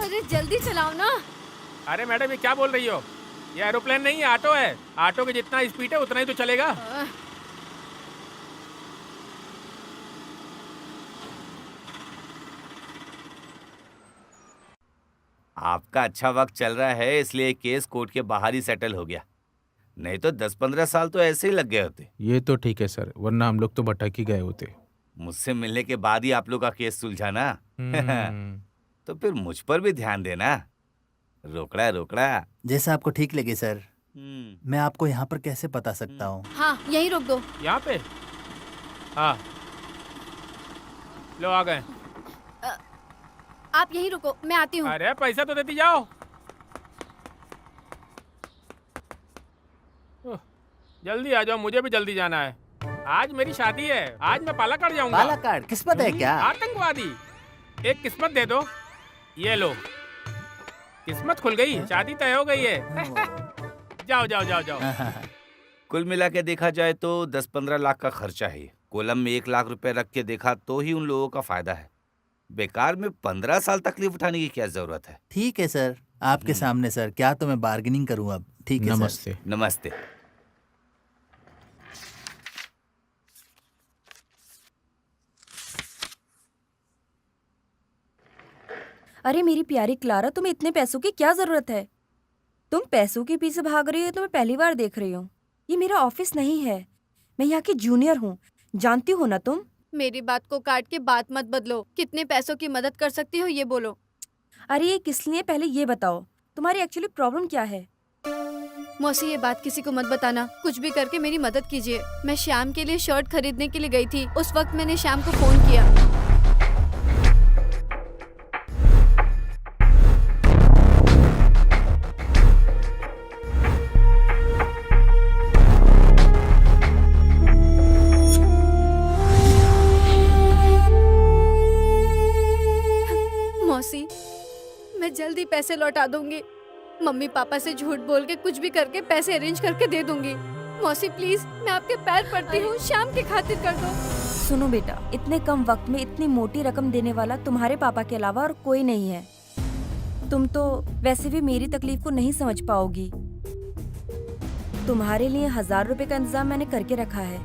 अरे जल्दी चलाओ ना। अरे मैडम ये क्या बोल रही हो? ये एरोप्लेन नहीं है, ऑटो है। ऑटो के जितना स्पीड है उतना ही तो चलेगा। आपका अच्छा वक्त चल रहा है इसलिए केस कोर्ट के बाहर ही सेटल हो गया, नहीं तो 10-15 साल तो ऐसे ही लग गए होते। ये तो ठीक है सर, वरना हम लोग तो भटक ही गए होते। मुझसे मिलने के बाद ही आप लोग का केस सुलझा ना। तो फिर मुझ पर भी ध्यान देना। रोकड़ा रोकड़ा। जैसा आपको ठीक लगे सर। मैं आपको यहाँ पर कैसे बता सकता हूँ? हाँ यहीं रोक दो। यहाँ पे? हाँ लो आ गए। आप यहीं रुको, मैं आती हूँ। अरे पैसा तो देती जाओ। जल्दी आ जाओ, मुझे भी जल्दी जाना है। आज मेरी शादी है, आज मैं पालाकाड़ जाऊंगा। पालाकाड़? किस्मत है क्या? आतंकवादी। एक किस्मत दे दो। ये लो। किस्मत खुल गई, शादी तय हो गई है। जाओ जाओ जाओ जाओ। कुल मिला के देखा जाए तो 10-15 लाख का खर्चा है ये। कोलम में 1 लाख रुपए रख के देखा तो ही उन लोगों का फायदा है। बेकार में 15 साल तकलीफ उठाने की क्या जरूरत है। ठीक है सर, आपके सामने सर, क्या तो मैं बार्गेनिंग करूं अब। ठीक है सर। नमस्ते। नमस्ते। अरे मेरी प्यारी क्लारा, तुम्हें इतने पैसों की क्या जरूरत है? तुम पैसों के पीछे भाग रही हो तो मैं पहली बार देख रही हूँ। ये मेरा ऑफिस नहीं है, मैं यहाँ की जूनियर हूँ, जानती हो ना तुम? मेरी बात को काट के बात मत बदलो। कितने पैसों की मदद कर सकती हो ये बोलो। अरे ये किस लिए, पहले ये बताओ तुम्हारी एक्चुअली प्रॉब्लम क्या है? मौसी ये बात किसी को मत बताना। कुछ भी करके मेरी मदद कीजिए। मैं श्याम के लिए शर्ट खरीदने के लिए गई थी। उस वक्त मैंने श्याम को फोन किया। मौसी मैं जल्दी पैसे लौटा दूंगी। मम्मी पापा से झूठ बोल के कुछ भी करके पैसे अरेंज करके दे दूंगी। मौसी प्लीज, मैं आपके पैर पड़ती हूँ, शाम की खातिर कर दो। सुनो बेटा, इतने कम वक्त में इतनी मोटी रकम देने वाला तुम्हारे पापा के अलावा और कोई नहीं है। तुम तो वैसे भी मेरी तकलीफ को नहीं समझ पाओगी। तुम्हारे लिए 1000 रुपए का इंतजाम मैंने करके रखा है।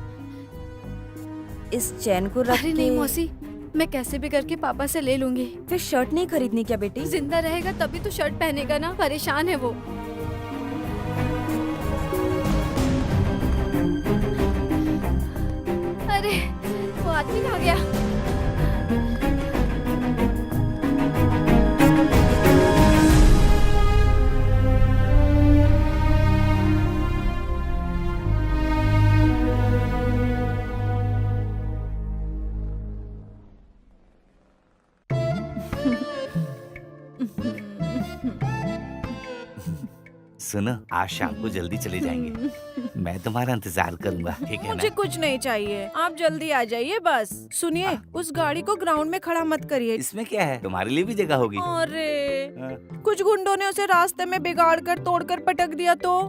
इस चैन को रख अरे के। नहीं मौसी, मैं कैसे भी करके पापा से ले लूंगी। फिर शर्ट नहीं खरीदनी क्या बेटी? जिंदा रहेगा तभी तो शर्ट पहनेगा ना। परेशान है वो। अरे वो आदमी कहाँ गया? सुनो, आज शाम को जल्दी चले जाएंगे। मैं तुम्हारा इंतजार करूंगा, ठीक है मुझे ना? कुछ नहीं चाहिए, आप जल्दी आ जाइए बस। सुनिए, उस गाड़ी को ग्राउंड में खड़ा मत करिए। इसमें क्या है, तुम्हारे लिए भी जगह होगी। अरे हाँ। कुछ गुंडों ने उसे रास्ते में बिगाड़ कर तोड़कर पटक दिया तो?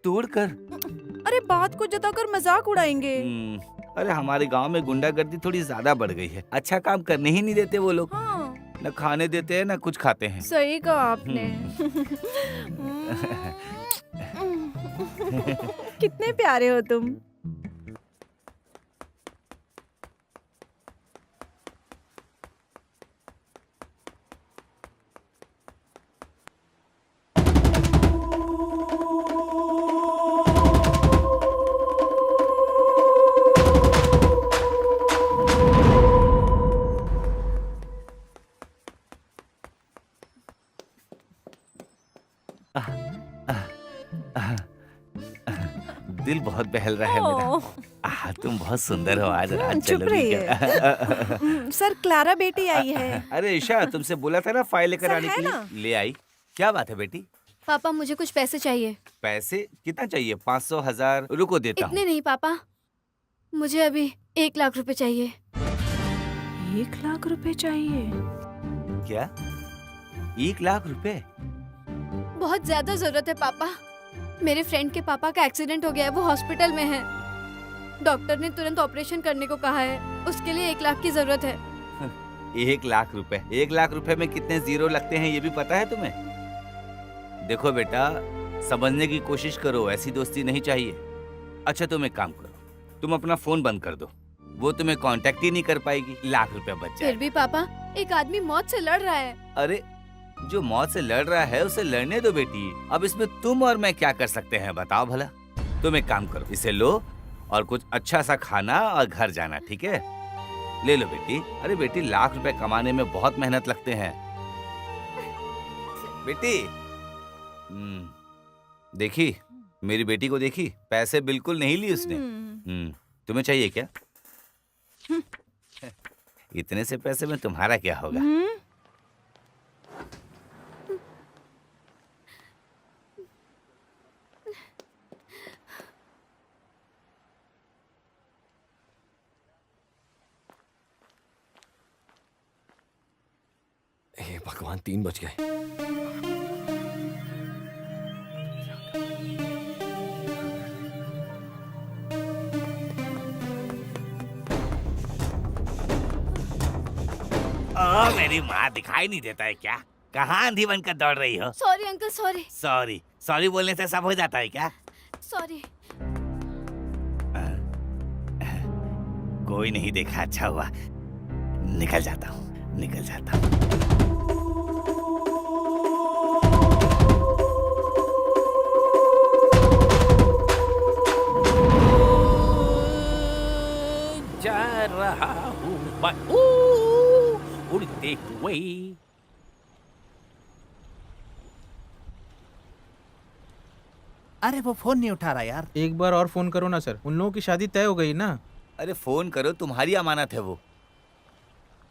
तोड़कर? अरे बात को जताकर मजाक उड़ाएंगे। अरे हमारे गांव में गुंडागर्दी थोड़ी ज्यादा बढ़ गई है। अच्छा काम करने ही नहीं देते वो लोग। हाँ, न खाने देते हैं न कुछ खाते हैं। सही कहा आपने। कितने प्यारे हो तुम। दिल बहुत बहल रहा है मेरा। तुम बहुत सुंदर हो आज। रात चुप चलोगी रहिए। क्या? सर, क्लारा बेटी आई है। अरे ईशा, तुमसे बोला था ना फाइल लेकर सर, आने है के लिए। ना? ले आई। क्या बात है बेटी? पापा मुझे कुछ पैसे चाहिए। पैसे कितना चाहिए? 500, 1000? रुको देता इतने हूँ। नहीं पापा, मुझे अभी 1 लाख रुपए चाहिए। 1 लाख रुपए चाहिए? क्या 1 लाख रुपए? बहुत ज्यादा जरूरत है पापा। मेरे फ्रेंड के पापा का एक्सीडेंट हो गया है, वो हॉस्पिटल में है। डॉक्टर ने तुरंत ऑपरेशन करने को कहा है। उसके लिए 1 लाख की जरूरत है। 1 लाख रुपए? 1 लाख रुपए में कितने जीरो लगते हैं ये भी पता है तुम्हें? देखो बेटा, समझने की कोशिश करो, ऐसी दोस्ती नहीं चाहिए। अच्छा तुम एक काम करो, तुम अपना फोन बंद कर दो, वो तुम्हें कांटेक्ट ही नहीं कर पाएगी। 1 लाख रुपए बच फिर जाए। भी पापा, एक आदमी मौत से लड़ रहा है। अरे जो मौत से लड़ रहा है उसे लड़ने दो बेटी। अब इसमें तुम और मैं क्या कर सकते हैं बताओ भला? तुम एक काम करो, इसे लो और कुछ अच्छा सा खाना और घर जाना, ठीक है? ले लो बेटी। अरे बेटी, 1 लाख रुपए कमाने में बहुत मेहनत लगते हैं बेटी। देखी मेरी बेटी को, देखी पैसे बिल्कुल नहीं ली उसने। तुम्हें चाहिए क्या? इतने से पैसे में तुम्हारा क्या होगा? हे भगवान, 3 बज गए। ओ मेरी माँ, दिखाई नहीं देता है क्या? कहाँ अंधी बनकर दौड़ रही हो? Sorry uncle, sorry sorry sorry बोलने से सब हो जाता है क्या? सॉरी। कोई नहीं देखा, अच्छा हुआ। निकल जाता हूँ, निकल जाता हूँ। जा रहा हूँ मैं उड़ते हुए। अरे वो फोन नहीं उठा रहा यार। एक बार और फोन करो ना सर, उन लोगों की शादी तय हो गई ना। अरे फोन करो, तुम्हारी अमानत है वो।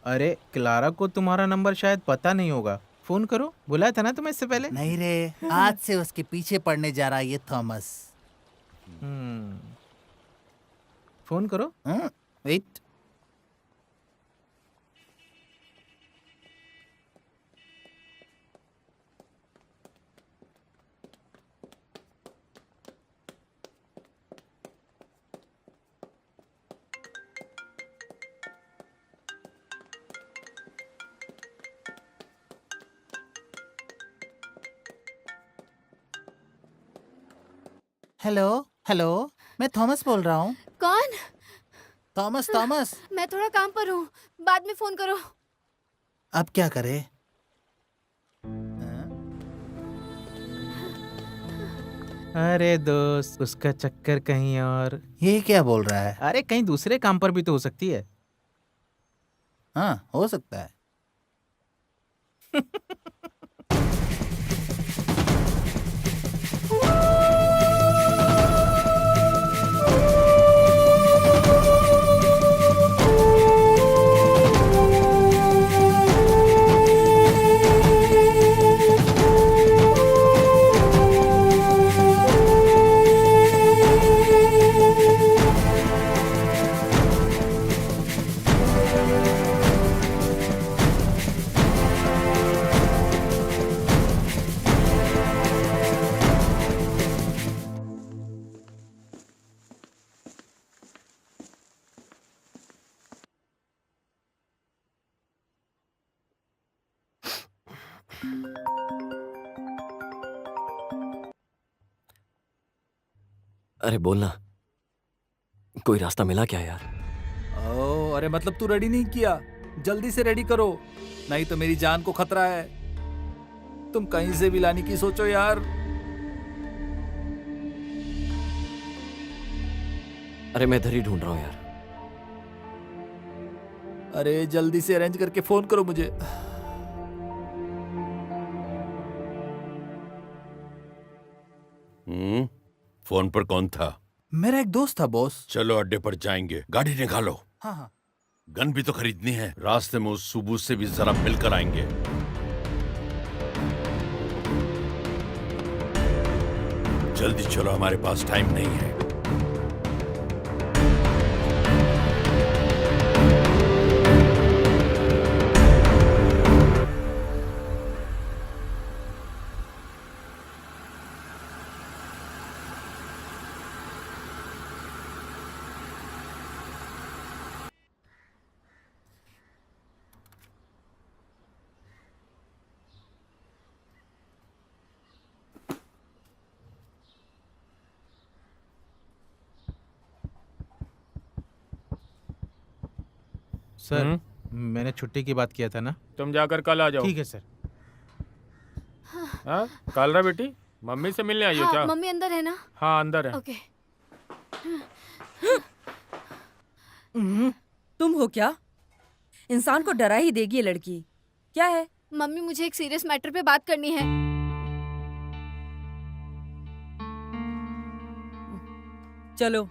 अरे क्लारा को तुम्हारा नंबर शायद पता नहीं होगा, फोन करो। बुलाया था ना तुम्हें इससे पहले। नहीं रे, आज से उसके पीछे पड़ने जा रहा है ये थॉमस। फोन करो। वेट। हेलो हेलो, मैं थॉमस बोल रहा हूँ। कौन? Thomas Thomas. मैं थोड़ा काम पर हूँ, बाद में फोन करो। अब क्या करे? अरे दोस्त, उसका चक्कर कहीं और। ये क्या बोल रहा है? अरे कहीं दूसरे काम पर भी तो हो सकती है। हाँ, हो सकता है। अरे बोलना, कोई रास्ता मिला क्या यार? ओ, अरे मतलब तू रेडी नहीं किया? जल्दी से रेडी करो, नहीं तो मेरी जान को खतरा है। तुम कहीं से भी लाने की सोचो यार। अरे मैं इधर ही ढूंढ रहा हूँ यार। अरे जल्दी से अरेंज करके फोन करो मुझे। फोन पर कौन था? मेरा एक दोस्त था बॉस। चलो अड्डे पर जाएंगे, गाड़ी निकालो। हाँ हाँ। गन भी तो खरीदनी है, रास्ते में उस सुबह से भी जरा मिलकर आएंगे। जल्दी चलो, हमारे पास टाइम नहीं है। सर, मैंने छुट्टी की बात किया था ना। तुम जाकर कल आ जाओ। ठीक है सर। हाँ, कालरा बेटी, मम्मी से मिलने आई हो क्या? हाँ, मम्मी अंदर है ना? हाँ अंदर है। ओके। तुम हो क्या? इंसान को डरा ही देगी ये लड़की। क्या है? मम्मी, मुझे एक सीरियस मैटर पे बात करनी है। चलो।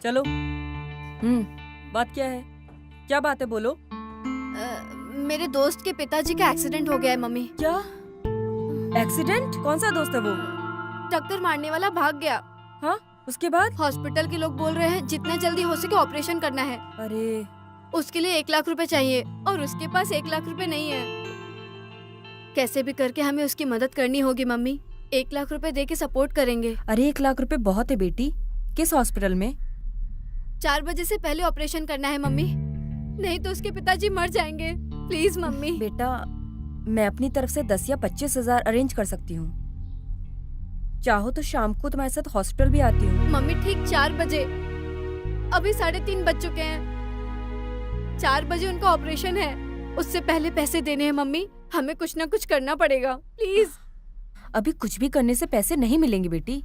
चलो। बात क्या है? क्या बात है, बोलो। मेरे दोस्त के पिताजी का एक्सीडेंट हो गया है मम्मी। क्या एक्सीडेंट? कौन सा दोस्त है वो? टक्कर मारने वाला भाग गया। हाँ, उसके बाद? हॉस्पिटल के लोग बोल रहे हैं जितना जल्दी हो सके ऑपरेशन करना है। अरे, उसके लिए 1 लाख रुपए चाहिए और उसके पास 1 लाख रुपए नहीं है। कैसे भी करके हमें उसकी मदद करनी होगी मम्मी। 1 लाख रुपए दे के सपोर्ट करेंगे। अरे 1 लाख रुपए बहुत है बेटी। किस हॉस्पिटल में? 4 बजे से पहले ऑपरेशन करना है मम्मी। नहीं तो उसके पिताजी मर जाएंगे। Please mummy. बेटा, मैं अपनी तरफ से 10 या 25,000 अरेंज कर सकती हूँ। चाहो तो शाम को तुम्हारे साथ हॉस्पिटल भी आती हूँ। मम्मी ठीक 4 बजे, अभी 3:30 बज चुके हैं। 4 बजे उनका ऑपरेशन है, उससे पहले पैसे देने हैं मम्मी। हमें कुछ ना कुछ करना पड़ेगा, प्लीज। अभी कुछ भी करने से पैसे नहीं मिलेंगे बेटी।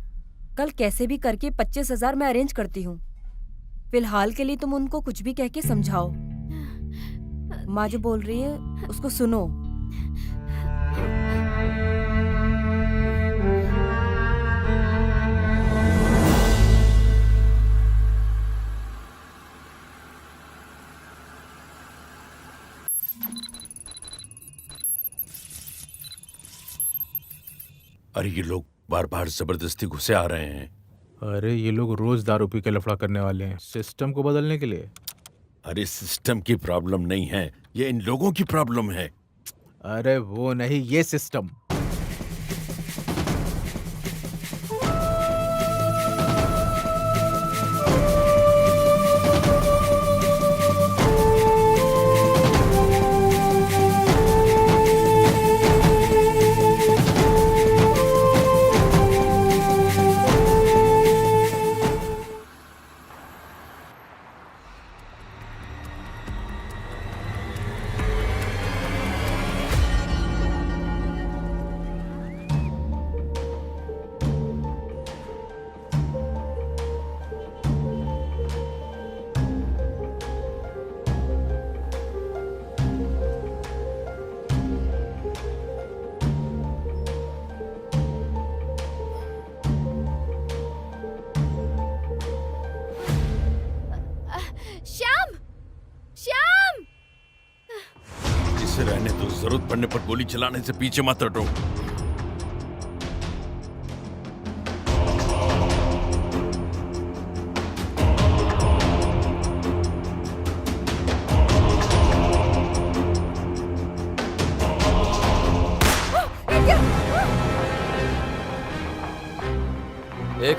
कल कैसे भी करके 25,000 मैं अरेंज करती हूँ। फिलहाल के लिए तुम उनको कुछ भी कह के समझाओ। माँ जो बोल रही है उसको सुनो। अरे ये लोग बार बार जबरदस्ती घुसे आ रहे हैं। अरे ये लोग रोज दारू पी के लफड़ा करने वाले हैं, सिस्टम को बदलने के लिए। अरे सिस्टम की प्रॉब्लम नहीं है, ये इन लोगों की प्रॉब्लम है। अरे वो नहीं, ये सिस्टम। श्याम, श्याम। जिसे रहने तो जरूरत पड़ने पर गोली चलाने से पीछे मत हटो।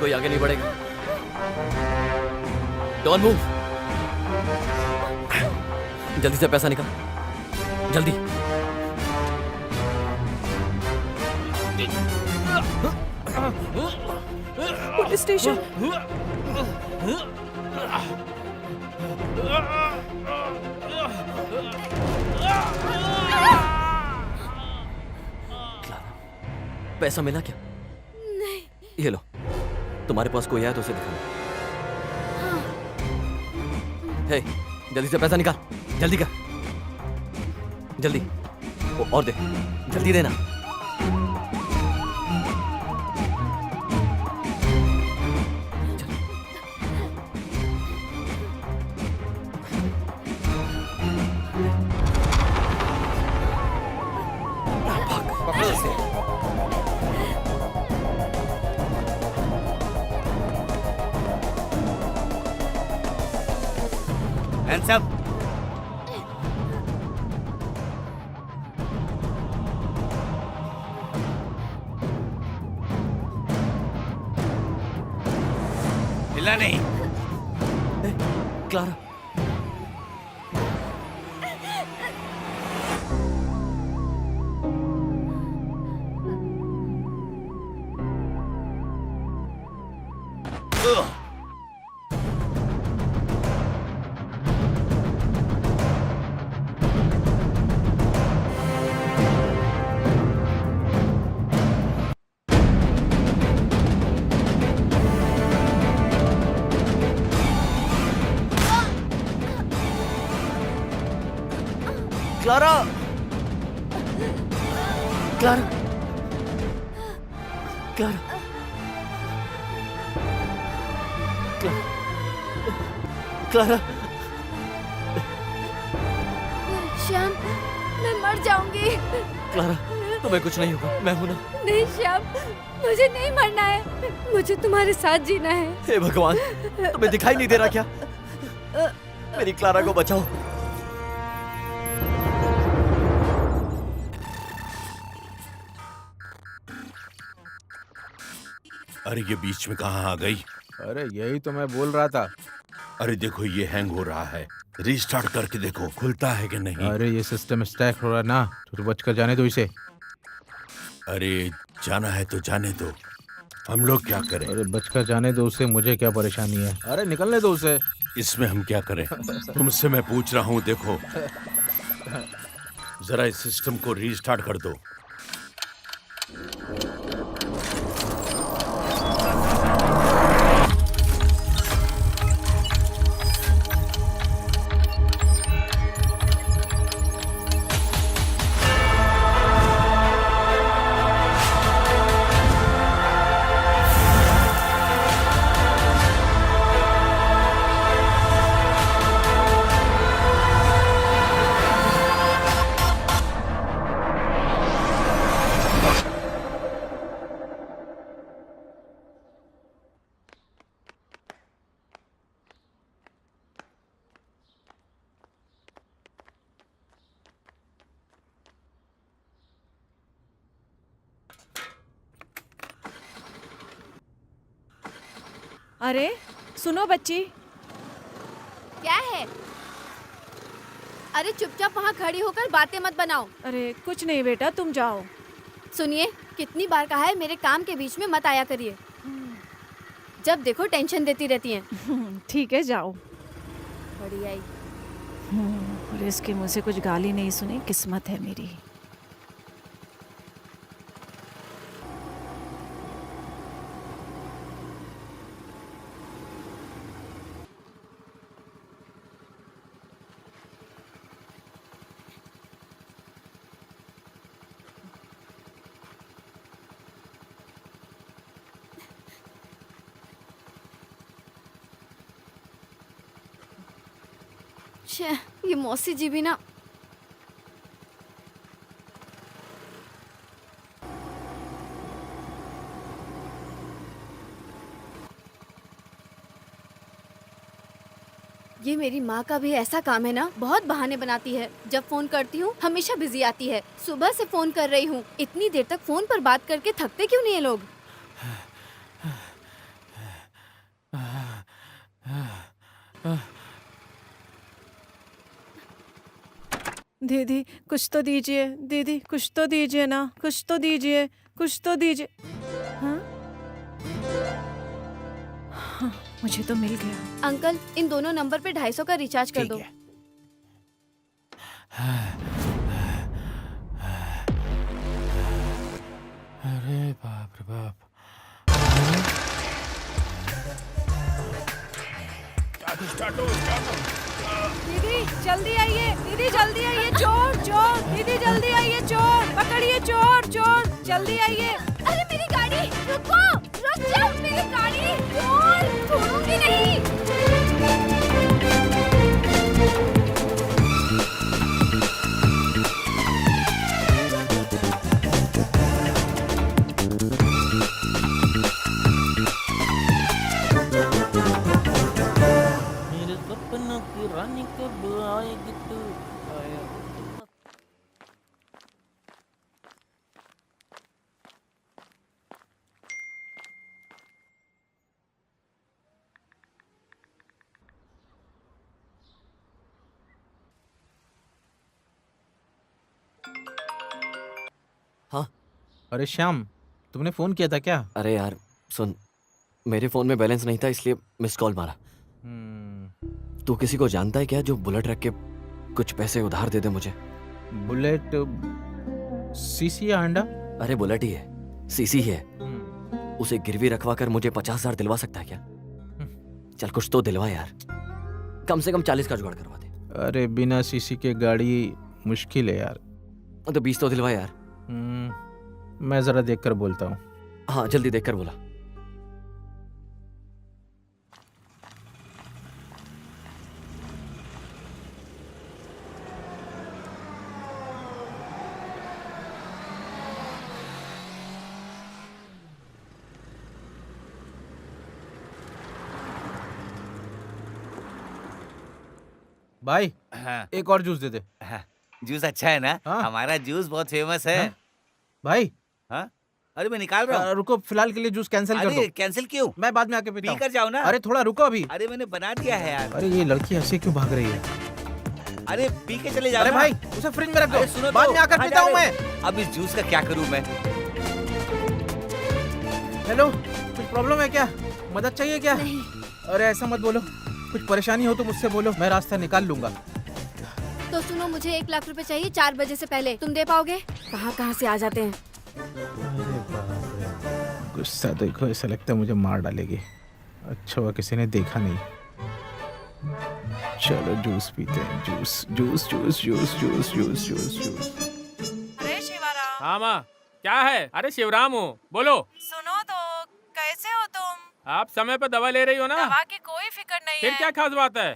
कोई आगे नहीं बढ़ेगा। Don't move. जल्दी से पैसा निकाल, जल्दी। Police station. पैसा मिला क्या? नहीं। ये लो, तुम्हारे पास कोई है तो उसे दिखाओ। हे, जल्दी से पैसा निकाल, जल्दी कर, जल्दी। और दे, जल्दी देना। Hands up. हिला नहीं। Clara, Clara, Clara, Clara, Clara. Shyam, मैं मर जाऊंगी। क्लारा, तुम्हें कुछ नहीं होगा, मैं हूं ना। नहीं श्याम, मुझे नहीं मरना है, मुझे तुम्हारे साथ जीना है। हे भगवान, तुम्हें दिखाई नहीं दे रहा क्या? मेरी क्लारा को बचाओ। अरे ये बीच में कहाँ आ गई? अरे यही तो मैं बोल रहा था। अरे देखो ये हैंग हो रहा है, रीस्टार्ट करके देखो खुलता है कि नहीं। अरे ये सिस्टम स्टैक हो रहा है ना, तो बच कर जाने दो इसे। अरे जाना है तो जाने दो, हम लोग क्या करें। अरे बच कर जाने दो उसे, मुझे क्या परेशानी है। अरे निकलने दो उसे। इसमें हम क्या करें, तुमसे मैं पूछ रहा हूँ। देखो जरा इस सिस्टम को रीस्टार्ट कर दो। अरे सुनो बच्ची, क्या है? अरे चुपचाप वहाँ खड़ी होकर बातें मत बनाओ। अरे कुछ नहीं बेटा, तुम जाओ। सुनिए, कितनी बार कहा है मेरे काम के बीच में मत आया करिए। जब देखो टेंशन देती रहती हैं। ठीक है जाओ। बड़ी आई। और इसके मुंह से कुछ गाली नहीं सुनी, किस्मत है मेरी। ये मौसी जी भी ना। ये मेरी माँ का भी ऐसा काम है ना, बहुत बहाने बनाती है। जब फोन करती हूँ हमेशा बिजी आती है। सुबह से फोन कर रही हूँ, इतनी देर तक फोन पर बात करके थकते क्यों नहीं है लोग? दीदी कुछ तो दीजिए, दीदी कुछ तो दीजिए ना, कुछ तो दीजिए, कुछ तो दीजिए। हाँ? हाँ, मुझे तो मिल गया। अंकल, इन दोनों नंबर पे 250 का रिचार्ज कर दो। अरे बाप रे बाप। दीदी जल्दी आइए, दीदी जल्दी आइए, चोर चोर, दीदी जल्दी आइए, चोर पकड़िए, चोर चोर जल्दी आइए। अरे मेरी गाड़ी, रुको, रुक जाओ, मेरी गाड़ी, चोर, छोड़ूंगी नहीं। मेरे सपनों की रानी कब आएगी तू? हाँ। अरे श्याम, तुमने फोन किया था क्या? अरे यार सुन, मेरे फोन में बैलेंस नहीं था इसलिए मिस कॉल मारा। तू किसी को जानता है क्या जो बुलेट रख के कुछ पैसे उधार दे दे मुझे? बुलेट सीसी या हांडा? अरे बुलेट ही है, सीसी है। उसे गिरवी रखवा कर मुझे 50,000 दिलवा सकता है क्या? चल कुछ तो दिलवा यार, कम से कम 40 का जुगाड़ करवा दे। अरे बिना सीसी के गाड़ी मुश्किल है यार। तो 20 तो दिलवा यार। मैं जरा देख कर बोलता हूँ। हाँ जल्दी देख कर बोला। भाई हाँ, एक और जूस दे दे। हाँ, जूस अच्छा है ना? हाँ। हमारा जूस बहुत फेमस है। हाँ? भाई हाँ? अरे मैं निकाल रहा हूँ। रुको, फिलहाल के लिए जूस कैंसिल कर दो। अरे कैंसिल क्यों? मैं बाद में आके पीता पी हूँ। कर जाओ ना। अरे थोड़ा रुको अभी। अरे मैंने बना दिया है यार। अरे ये लड़की ऐसे क्यों भाग रही है? अरे पी के चले जाओ अरे ना। भाई उसे फ्रिज में रख अरे दो, सुनो बाद तो, में आकर कहाँ पीता जा हूँ रहे मैं। हो? अब इस जूस का क्या करूँ मैं? हेलो, कुछ प्रॉब्लम है क्या? मदद चाहिए क्या? नहीं। अरे ऐसा मत बोलो, कुछ परेशानी हो तो मुझसे बोलो, मैं रास्ता निकाल लूंगा। तो सुनो, मुझे 1 लाख रुपए चाहिए 4 बजे से पहले। तुम दे पाओगे? कहाँ कहाँ से आ जाते हैं। अरे बाप रे, गुस्सा देखो, ऐसा लगता है मुझे मार डालेगी। अच्छा हुआ किसी ने देखा नहीं। चलो जूस पीते हैं। Juice juice juice juice juice juice juice juice. अरे शिवाराम, हाँ माँ, क्या है? अरे शिवराम हूँ, बोलो। सुनो तो, कैसे हो तुम? आप समय पर दवा ले रही हो ना? दवा की कोई फिक्र नहीं फिर है। क्या खास बात है?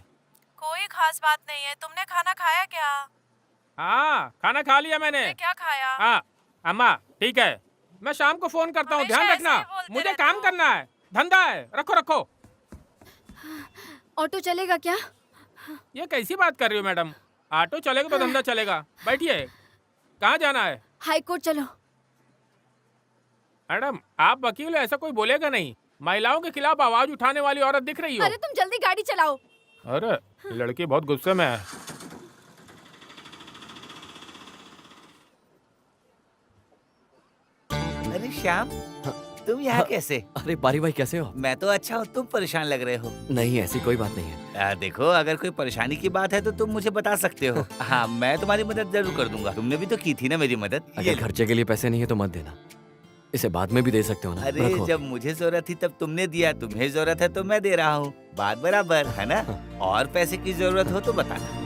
कोई खास बात नहीं है। तुमने खाना खाया क्या? हाँ, खाना खा लिया मैंने। तुमने क्या खाया? हाँ अम्मा, ठीक है, मैं शाम को फोन करता हूँ, हमेशा ध्यान ऐसे रखना। ही बोलते मुझे रहते काम हो। करना है, धंधा है, रखो रखो। ऑटो चलेगा क्या? ये कैसी बात कर रही हो मैडम? ऑटो चलेगा तो धंधा चलेगा। बैठिए, कहाँ जाना है? हाई कोर्ट चलो। मैडम आप वकील हो, ऐसा कोई बोलेगा नहीं। महिलाओं के खिलाफ आवाज उठाने वाली औरत दिख रही हो। अरे तुम जल्दी गाड़ी चलाओ। अरे लड़की बहुत गुस्से में है। अरे श्याम, तुम यहाँ हाँ। कैसे? अरे बारी भाई कैसे हो? मैं तो अच्छा हूँ, तुम परेशान लग रहे हो। नहीं, ऐसी कोई बात नहीं है। देखो, अगर कोई परेशानी की बात है तो तुम मुझे बता सकते हो। हाँ, मैं तुम्हारी मदद जरूर कर दूंगा। तुमने भी तो की थी ना मेरी मदद। ये अगर खर्चे के लिए पैसे नहीं है तो मत देना, इसे बाद में भी दे सकते हो ना। अरे रखो। जब मुझे जरूरत थी तब तुमने दिया, तुम्हें जरूरत है तो मैं दे रहा हूँ। बात बराबर है ना? और पैसे की जरूरत हो तो बताना।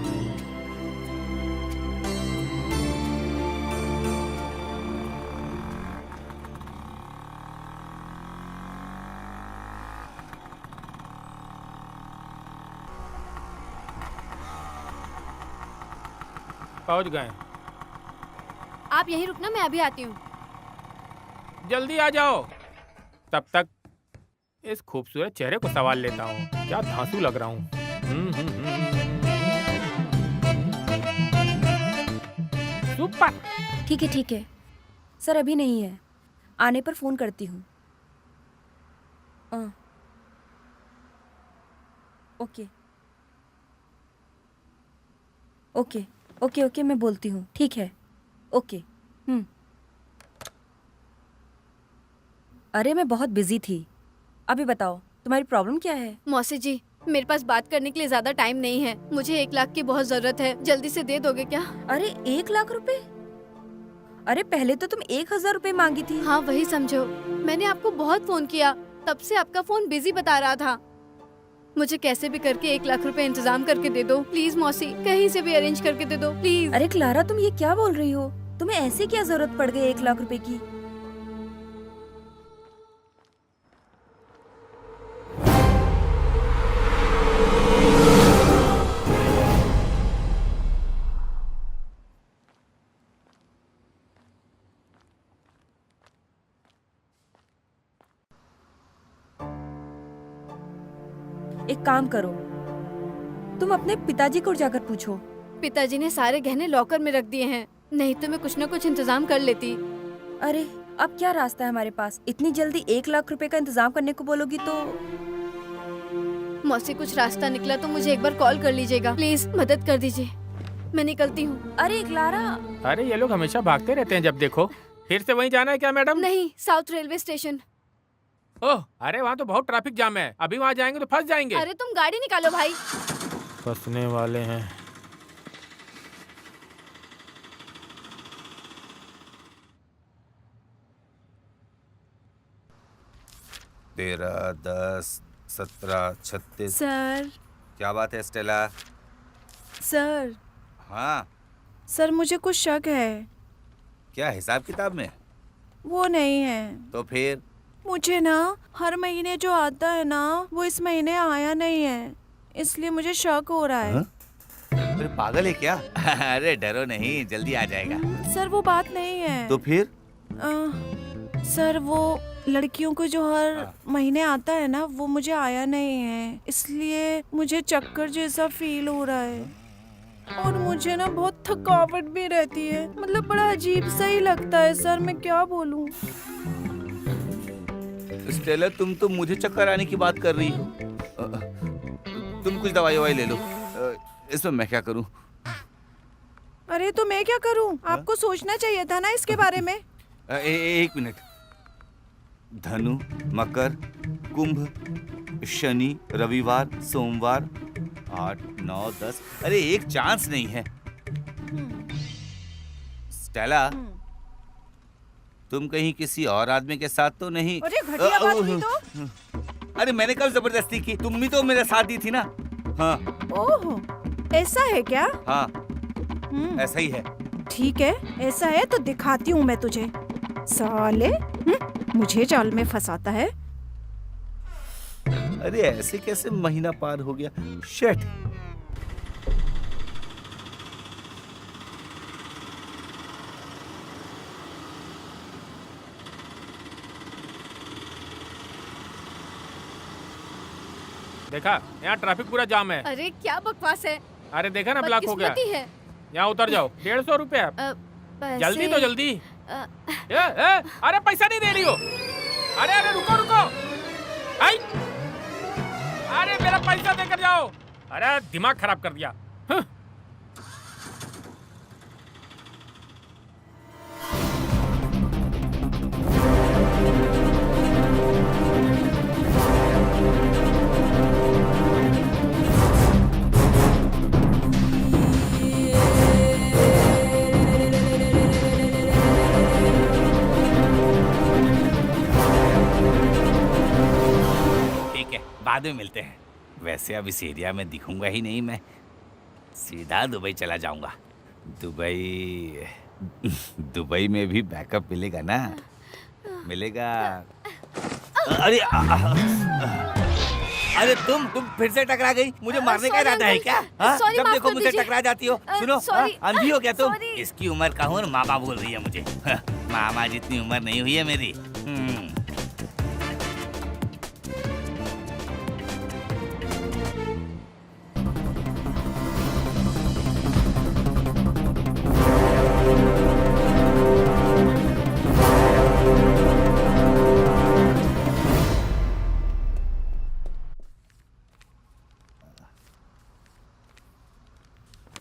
पहुंच गए। आप यहीं रुकना, मैं अभी आती हूँ। जल्दी आ जाओ। तब तक इस खूबसूरत चेहरे को सवाल लेता हूँ। क्या धांसू लग रहा हूँ। सुपर। ठीक है सर, अभी नहीं है, आने पर फोन करती हूँ। ओके ओके ओके ओके, मैं बोलती हूँ। ठीक है, ओके। अरे मैं बहुत बिजी थी। अभी बताओ तुम्हारी प्रॉब्लम क्या है? मौसी जी, मेरे पास बात करने के लिए ज्यादा टाइम नहीं है। मुझे 1 लाख की बहुत जरूरत है, जल्दी से दे दोगे क्या? अरे 1 लाख रुपए? अरे पहले तो तुम 1,000 रुपए मांगी थी। हाँ वही समझो। मैंने आपको बहुत फोन किया, तब से आपका फोन बिजी बता रहा था। मुझे कैसे भी करके 1 लाख रुपए इंतजाम करके दे दो प्लीज मौसी, कहीं से भी अरेंज करके दे दो प्लीज। अरे क्लारा, तुम ये क्या बोल रही हो? तुम्हें ऐसे क्या जरूरत पड़ गई 1 लाख रुपए की? एक काम करो, तुम अपने पिताजी को जाकर पूछो। पिताजी ने सारे गहने लॉकर में रख दिए हैं, नहीं तो मैं कुछ न कुछ इंतजाम कर लेती। अरे अब क्या रास्ता है हमारे पास? इतनी जल्दी 1 लाख रुपए का इंतजाम करने को बोलोगी तो? मौसी कुछ रास्ता निकला तो मुझे एक बार कॉल कर लीजिएगा प्लीज, मदद कर दीजिए। मैं निकलती हूँ। अरे क्लारा, अरे ये लोग हमेशा भागते रहते हैं जब देखो। फिर से वहीं जाना है क्या मैडम? नहीं, साउथ रेलवे स्टेशन। ओह, अरे वहाँ तो बहुत ट्रैफिक जाम है, अभी वहाँ जाएंगे तो फंस जाएंगे। अरे तुम गाड़ी निकालो भाई। फंसने वाले हैं। तेरह, 10, 17, 36। सर क्या बात है स्टेला? सर हाँ, सर मुझे कुछ शक है। क्या हिसाब किताब में? वो नहीं है, तो फिर? मुझे ना हर महीने जो आता है ना वो इस महीने आया नहीं है, इसलिए मुझे शक हो रहा है। हाँ? अरे पागल है क्या? अरे डरो नहीं, जल्दी आ जाएगा। सर वो बात नहीं है। तो फिर? सर वो लड़कियों को जो हर महीने आता है ना वो मुझे आया नहीं है, इसलिए मुझे चक्कर जैसा फील हो रहा है और मुझे ना बहुत थकावट भी रहती है। मतलब बड़ा अजीब सा ही लगता है सर, मैं क्या बोलूं। स्टेला, तुम तो मुझे चक्कर आने की बात कर रही हो। तुम कुछ दवाई ववाई ले लो। इसमें मैं क्या करूं? अरे तो मैं क्या करूं? आपको सोचना चाहिए था ना इसके बारे में। एक मिनट। धनु, मकर, कुंभ, शनि, रविवार, सोमवार, 8, 9, 10। अरे एक चांस नहीं है। स्टेला, तुम कहीं किसी और आदमी के साथ तो नहीं? अरे घटिया बात हुई तो। अरे मैंने कब जबरदस्ती की? तुम भी तो मेरे साथ दी थी ना। हाँ। ओह, ऐसा है क्या? हाँ, ऐसा ही है। ठीक है, ऐसा है तो दिखाती हूँ मैं तुझे। साले, मुझे जाल में फंसाता है। अरे ऐसे कैसे महीना पार हो गया? शिट। देखा, यहाँ ट्रैफिक पूरा जाम है। अरे क्या बकवास है। अरे देखा ना, ब्लॉक हो गया। बदकिस्मती है। यहाँ उतर जाओ। 150 रुपया। जल्दी तो जल्दी। अरे पैसा नहीं दे रही हो। अरे अरे रुको रुको। आई। अरे मेरा पैसा देकर जाओ। अरे दिमाग खराब कर दिया। बाद में मिलते हैं। वैसे अब इस एरिया में दिखूंगा ही नहीं मैं, सीधा दुबई चला जाऊंगा। दुबई में भी बैकअप मिलेगा ना? मिलेगा। अरे अरे तुम फिर से टकरा गई। मुझे मारने का इरादा है क्या? जब देखो मुझे टकरा जाती हो। सुनो, अंधी हो क्या तुम? इसकी उम्र का हूँ और मामा बोल रही है मुझे। मामा जितनी उम्र नहीं हुई है मेरी।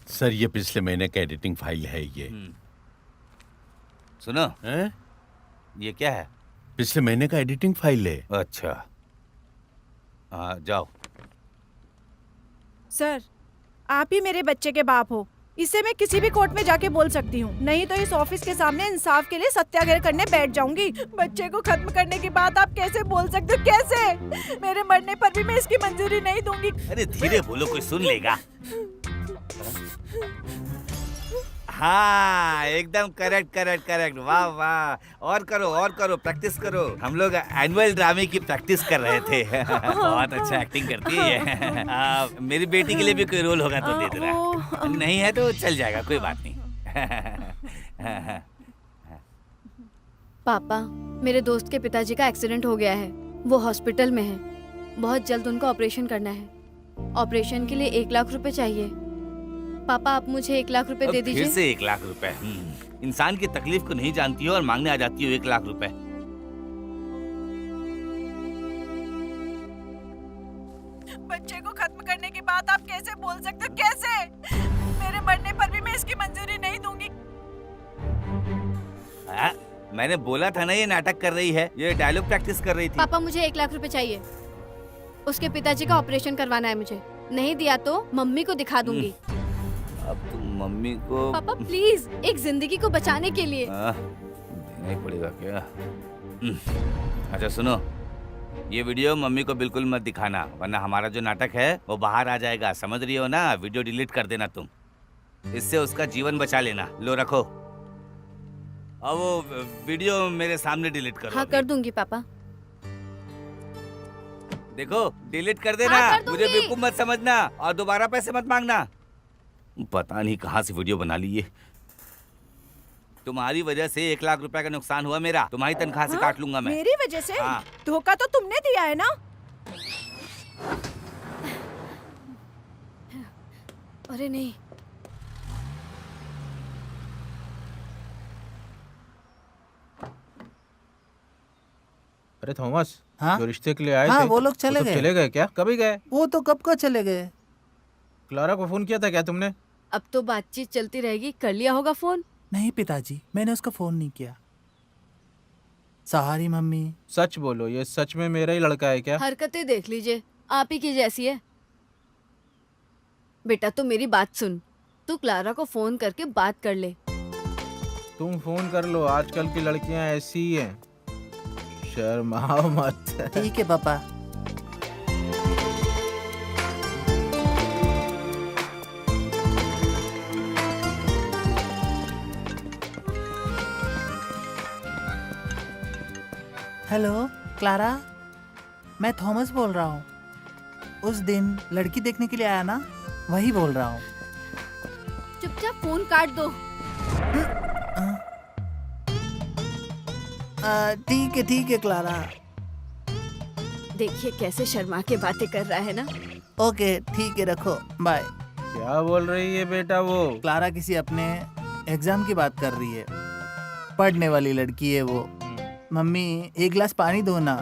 सर, ये पिछले महीने का एडिटिंग फाइल है ये। सुनो, हैं? ये क्या है? पिछले महीने का एडिटिंग फाइल है। अच्छा, जाओ। सर, आप ही मेरे बच्चे के बाप हो। इसे मैं किसी भी कोर्ट में जाके बोल सकती हूँ, नहीं तो इस ऑफिस के सामने इंसाफ के लिए सत्याग्रह करने बैठ जाऊंगी। बच्चे को खत्म करने की बात आप कैसे बोल सकते हो? कैसे? मेरे मरने पर भी मैं इसकी मंजूरी नहीं दूंगी। अरे धीरे बोलो, कोई सुन लेगा। हाँ, एकदम करेक्ट। वाह वाह। और करो, प्रैक्टिस करो। हम लोग एनुअल ड्रामे की प्रैक्टिस कर रहे थे। बहुत अच्छा एक्टिंग करती है। मेरी बेटी के लिए भी कोई रोल होगा तो दे देना। नहीं है तो चल जाएगा, कोई बात नहीं। पापा, मेरे दोस्त के पिताजी का एक्सीडेंट हो गया है। वो हॉस्पिटल में है। बहुत जल्द उनको ऑपरेशन करना है। ऑपरेशन के लिए 1 लाख रुपए चाहिए। पापा, आप मुझे 1 लाख रुपए दे दीजिए। फिर से 1 लाख रुपए? इंसान की तकलीफ को नहीं जानती हो और मांगने आ जाती हो 1 लाख रुपए। बच्चे को खत्म करने की बात आप कैसे बोल सकते हो? कैसे? मेरे मरने पर भी मैं इसकी मंजूरी नहीं दूंगी। मैंने बोला था ना ये नाटक कर रही है, ये डायलॉग प्रैक्टिस कर रही थी। पापा, मुझे 1 लाख रुपए चाहिए। उसके पिताजी का ऑपरेशन करवाना है मुझे। नहीं दिया तो मम्मी को दिखा दूंगी। अब तुम मम्मी को? पापा प्लीज, एक जिंदगी को बचाने के लिए। देना ही पड़ेगा क्या? अच्छा सुनो, ये वीडियो मम्मी को बिल्कुल मत दिखाना, वरना हमारा जो नाटक है वो बाहर आ जाएगा। समझ रही हो ना? वीडियो डिलीट कर देना तुम। इससे उसका जीवन बचा लेना। लो रखो। अब वो वीडियो मेरे सामने डिलीट करो। हाँ, कर दूंगी पापा। देखो, डिलीट कर देना। हाँ, कर मुझे बेवकूफ मत समझना और दोबारा पैसे मत मांगना। पता नहीं कहाँ से वीडियो बना ली ये। तुम्हारी वजह से 1 लाख रुपए का नुकसान हुआ मेरा। तुम्हारी तनख्वाह से काट लूंगा मैं। मेरी वजह से? हाँ। धोखा तो तुमने दिया है ना? अरे नहीं। अरे थॉमस, हाँ जो रिश्ते के लिए आए हाँ, थे वो लोग चले सब गए। चले गए क्या? कभी गए? वो तो कब का चले गए। क्लारा को फोन किया था क्या तुमने? अब तो बातचीत चलती रहेगी, कर लिया होगा फोन। नहीं पिताजी, मैंने उसका फोन नहीं किया। Sorry mummy. सच बोलो, ये सच में मेरा ही लड़का है क्या? हरकतें देख लीजिए, आप ही की जैसी है। बेटा तू मेरी बात सुन, तू क्लारा को फोन करके बात कर ले। तुम फोन कर लो, आजकल की लड़कियां ऐसी ही हैं, शर्माओ मत। ठीक है पापा। हेलो क्लारा, मैं थॉमस बोल रहा हूँ। उस दिन लड़की देखने के लिए आया ना, वही बोल रहा हूँ। चुपचाप फोन काट दो। ठीक है क्लारा। देखिए कैसे शर्मा के बातें कर रहा है ना। ओके ठीक है, रखो, बाय। क्या बोल रही है बेटा वो? क्लारा किसी अपने एग्जाम की बात कर रही है, पढ़ने वाली लड़की है वो। मम्मी 1 गिलास पानी दो ना।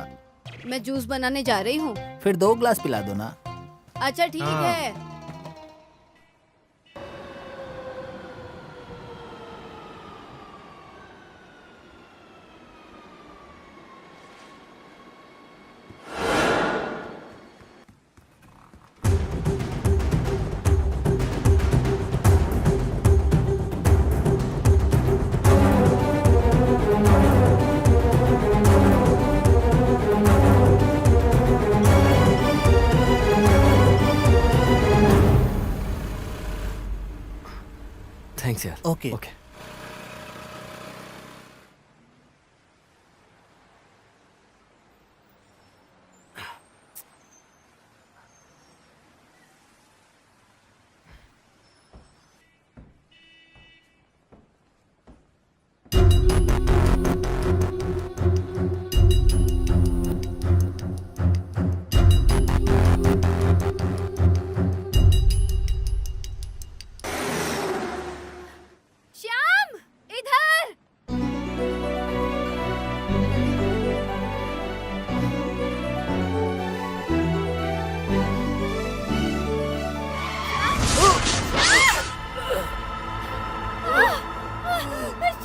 मैं जूस बनाने जा रही हूँ। फिर 2 गिलास पिला दो ना। अच्छा ठीक हाँ। है। थैंक्स यार। ओके। ओके। श्याम इधर।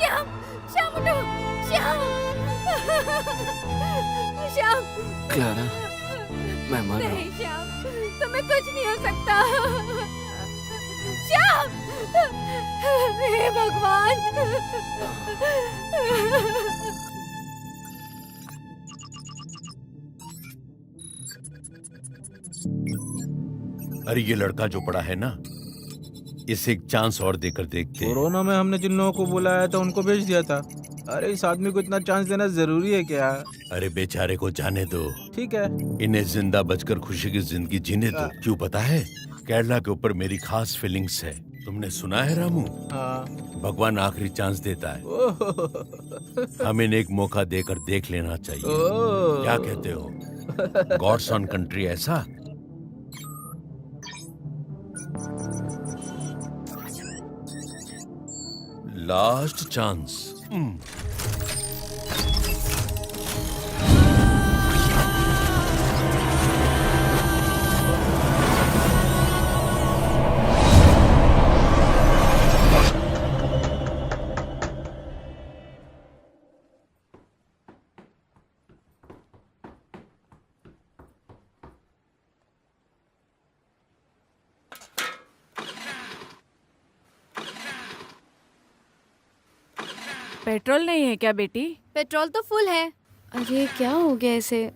श्याम, श्याम उठो, श्याम। श्याम। क्लारा, मैं मर रहा हूँ। नहीं श्याम, तुम्हें कुछ नहीं हो सकता। श्याम, हे भगवान। अरे ये लड़का जो पड़ा है ना, इसे एक चांस और देकर देखते हैं। कोरोना में हमने जिन लोगों को बुलाया था उनको भेज दिया था। अरे इस आदमी को इतना चांस देना जरूरी है क्या? अरे बेचारे को जाने दो, ठीक है। इन्हें जिंदा बचकर खुशी की जिंदगी जीने दो। क्यों पता है, केरला के ऊपर मेरी खास फीलिंग्स है। तुमने सुना है रामू, हाँ। भगवान आखिरी चांस देता है। ओह। हमें एक मौका देकर देख लेना चाहिए। ओह। क्या कहते हो? गॉड्स ऑन कंट्री ऐसा? Last chance. पेट्रोल नहीं है क्या बेटी? पेट्रोल तो फुल है। अरे क्या हो गया इसे?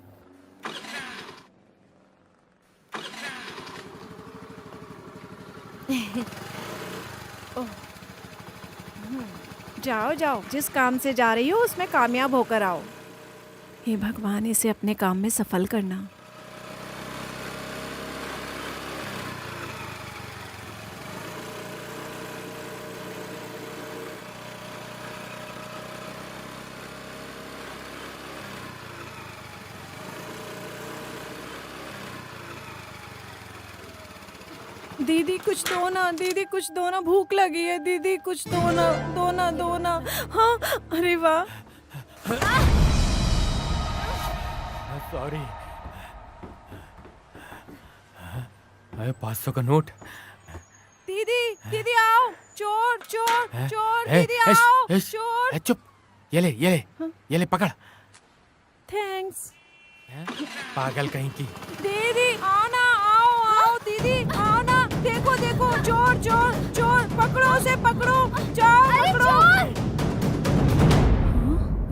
जाओ जाओ, जिस काम से जा रही हो उसमें कामयाब होकर आओ। हे भगवान, इसे अपने काम में सफल करना। दीदी कुछ दो ना, दीदी कुछ दो ना, भूख लगी है। दीदी कुछ दो ना, दो ना, दो ना। हाँ, अरे वाह। सॉरी। अरे 500 का नोट। दीदी दीदी आओ, चोर चोर हैं? चोर, ए, दीदी एश, आओ, एश, चोर। ए, चुप। ये ले पकड़। थैंक्स। हैं? पागल कहीं की। दीदी आओ ना, आओ आओ दीदी आओ ना, देखो देखो, चोर चोर चोर, पकड़ो उसे, पकड़ो, जाओ पकड़ो।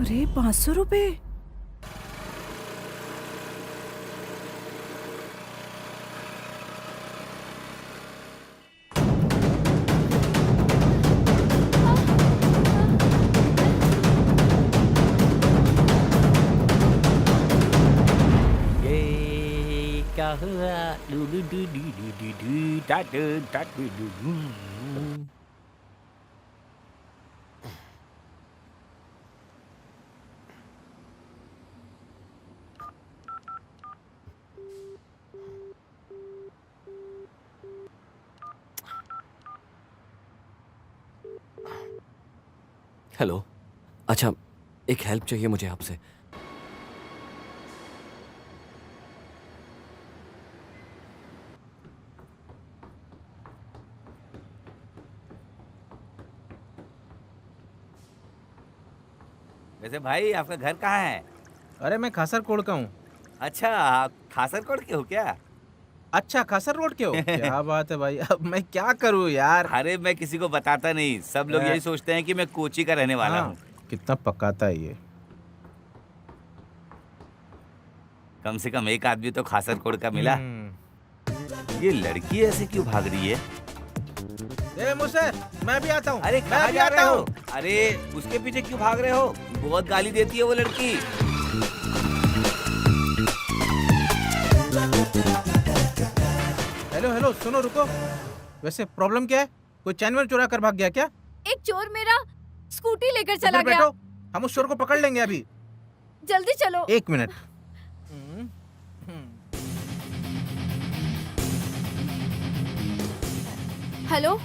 अरे 500 रुपए। ये क्या हुआ? Do do do do do do do डा डू डा डू डू डू। हेलो। अच्छा, एक हेल्प चाहिए मुझे आपसे। वैसे भाई आपका घर कहाँ है? अरे मैं खासर कोड का हूँ। अच्छा, आप खासरकोट के हो क्या? अच्छा, खासर रोड के हो? क्या बात है भाई, अब मैं क्या करूँ यार। अरे मैं किसी को बताता नहीं, सब लोग यही सोचते हैं कि मैं कोची का रहने वाला हूँ। कितना पकाता है ये। कम से कम एक आदमी तो खासरकोट का मिला। ये लड़की ऐसे क्यों भाग रही है? ए मुझसे, मैं भी आता हूँ। अरे मैं कहाँ भी जा आता रहे हो? हूँ। अरे उसके पीछे क्यों भाग रहे हो? बहुत गाली देती है वो लड़की। हेलो हेलो, सुनो रुको। वैसे प्रॉब्लम क्या है? कोई चैन वैन चुरा कर भाग गया क्या? एक चोर मेरा स्कूटी लेकर तो चला फिर गया। बैठो, हम उस चोर को पकड़ लेंगे अभी। जल्दी चलो। 1 मिनट। हेलो,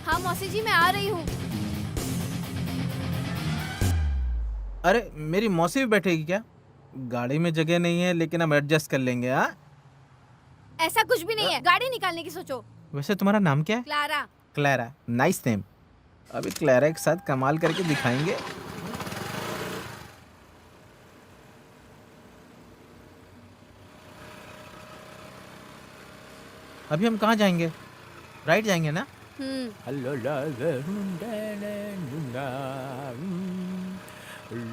हाँ मौसी जी, मैं आ रही हूँ। अरे मेरी मौसी भी बैठेगी क्या? गाड़ी में जगह नहीं है, लेकिन हम एडजस्ट कर लेंगे। हाँ, ऐसा कुछ भी नहीं है, गाड़ी निकालने की सोचो। वैसे तुम्हारा नाम क्या है? क्लारा। Clara, nice name. अभी क्लैरा के साथ कमाल करके दिखाएंगे। अभी हम कहाँ जाएंगे? राइट जाएंगे ना? हेलो ला ला ला ला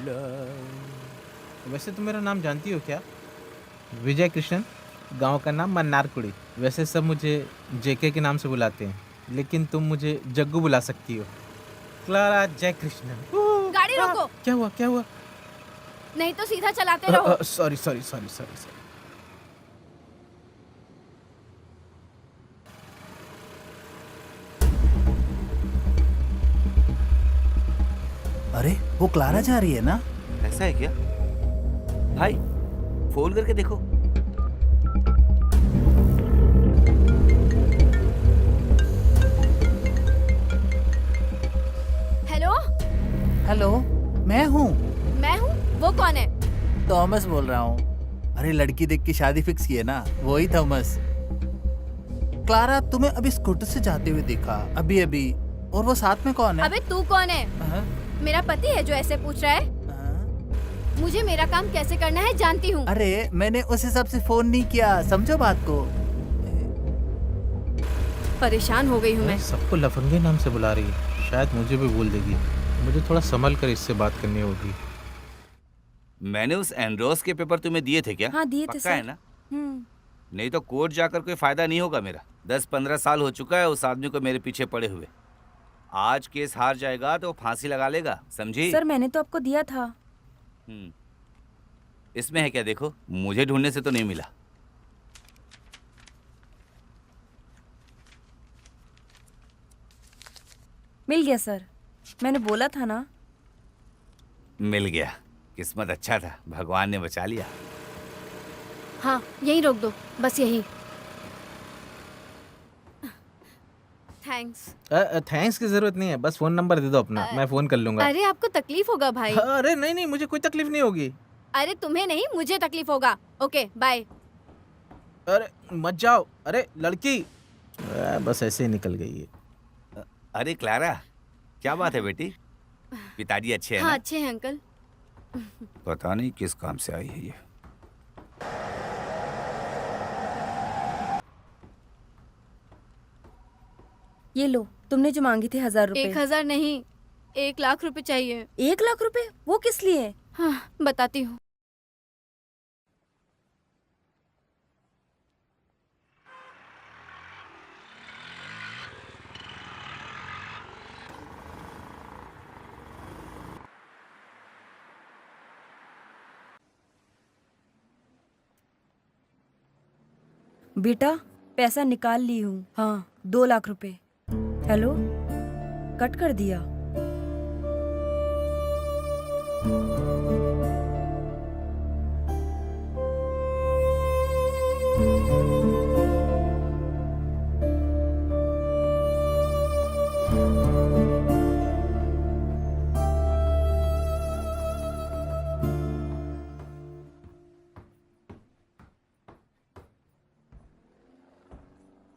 ला। वैसे तुम मेरा नाम जानती हो क्या? विजय कृष्णन, गांव का नाम मन्नारकुड़ी। वैसे सब मुझे जेके के नाम से बुलाते हैं, लेकिन तुम मुझे जग्गू बुला सकती हो। क्लारा जय कृष्णन। गाड़ी रोको। क्या हुआ, क्या हुआ? नहीं तो सीधा चलाते रहो। Sorry sorry sorry sorry sorry. अरे वो क्लारा जा रही है ना? ऐसा है क्या? भाई फोन करके देखो। हेलो। हेलो, मैं हूँ। मैं हूँ? वो कौन है? थॉमस बोल रहा हूँ। अरे लड़की देख के शादी फिक्स की है ना, वही थॉमस। क्लारा, तुम्हें अभी स्कूटर से जाते हुए देखा अभी अभी। और वो साथ में कौन है? अबे तू कौन है? मेरा पति है जो ऐसे पूछ रहा है। मुझे मेरा काम कैसे करना है जानती हूँ। अरे मैंने उस हिसाब से फोन नहीं किया, समझो बात को। परेशान हो गई हूँ मैं। सबको लफंगे नाम से बुला रही है, शायद मुझे भी बोल देगी। मुझे थोड़ा संभल कर इससे बात करनी होगी। मैंने उस एंड्रोस के पेपर तुम्हें दिए थे क्या? हाँ, दिए थे पक्का सर। है ना? नहीं तो कोर्ट जाकर कोई फायदा नहीं होगा मेरा। 10-15 साल हो चुका है उस आदमी को मेरे पीछे पड़े हुए। आज केस हार जाएगा तो फांसी लगा लेगा, समझी? सर मैंने तो आपको दिया था। इसमें है क्या देखो, मुझे ढूंढने से तो नहीं मिला। मिल गया सर, मैंने बोला था ना। मिल गया, किस्मत अच्छा था, भगवान ने बचा लिया। हाँ यहीं रोक दो, बस यहीं। थैंक्स। थैंक्स की जरूरत नहीं है, बस फोन नंबर दे दो अपना, मैं फोन कर लूंगा। अरे आपको तकलीफ होगा भाई। अरे नहीं नहीं, मुझे कोई तकलीफ नहीं होगी। अरे तुम्हें नहीं, मुझे तकलीफ होगा। Okay bye. अरे मत जाओ। अरे लड़की बस ऐसे ही निकल गई है। अरे क्लारा, क्या बात है बेटी? पिताजी अच्छे हैं हाँ ना? अच्छे हैं अंकल। पता नहीं किस काम से आई है ये। ये लो, तुमने जो मांगी थी 1000 रुपए। 1000 नहीं, 1,00,000 रुपए चाहिए। 1,00,000 रुपए? वो किस लिए? हाँ बताती हूँ। बेटा पैसा निकाल ली हूँ। हाँ 2,00,000 रुपए। हेलो, कट कर दिया।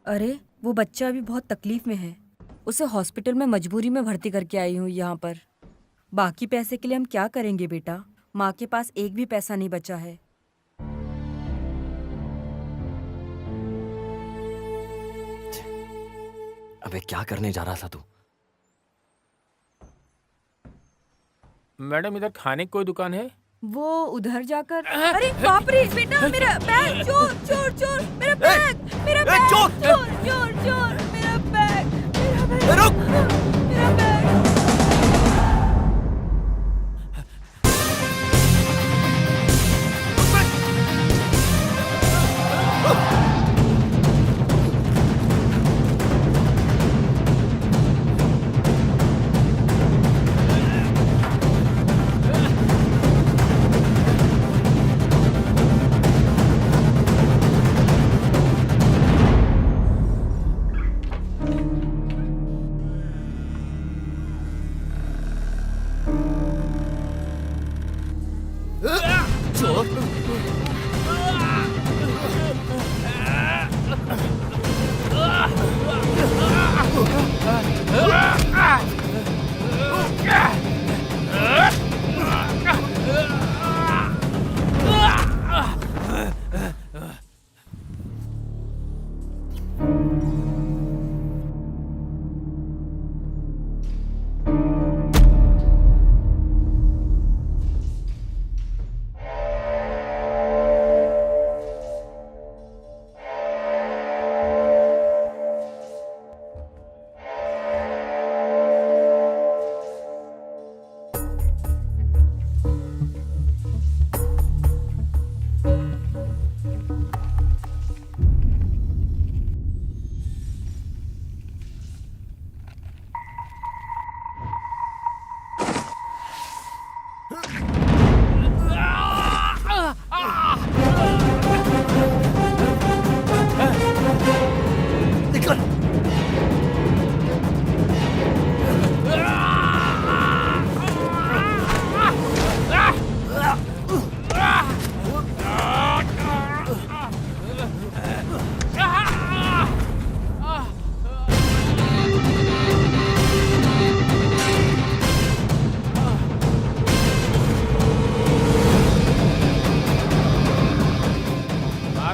अरे वो बच्चा अभी बहुत तकलीफ में है, उसे हॉस्पिटल में मजबूरी में भर्ती करके आई हूँ यहाँ पर। बाकी पैसे के लिए हम क्या करेंगे बेटा? माँ के पास एक भी पैसा नहीं बचा है। अबे क्या करने जा रहा था तू? मैडम इधर खाने की कोई दुकान है? वो उधर जाकर। अरे बाप रे बेटा, मेरा बैग! चोर चोर चोर! मेरा बैग! मेरा बैग! चोर चोर चोर चोर! मेरा बैग! मेरा बैग! रुक! मेरा बैग!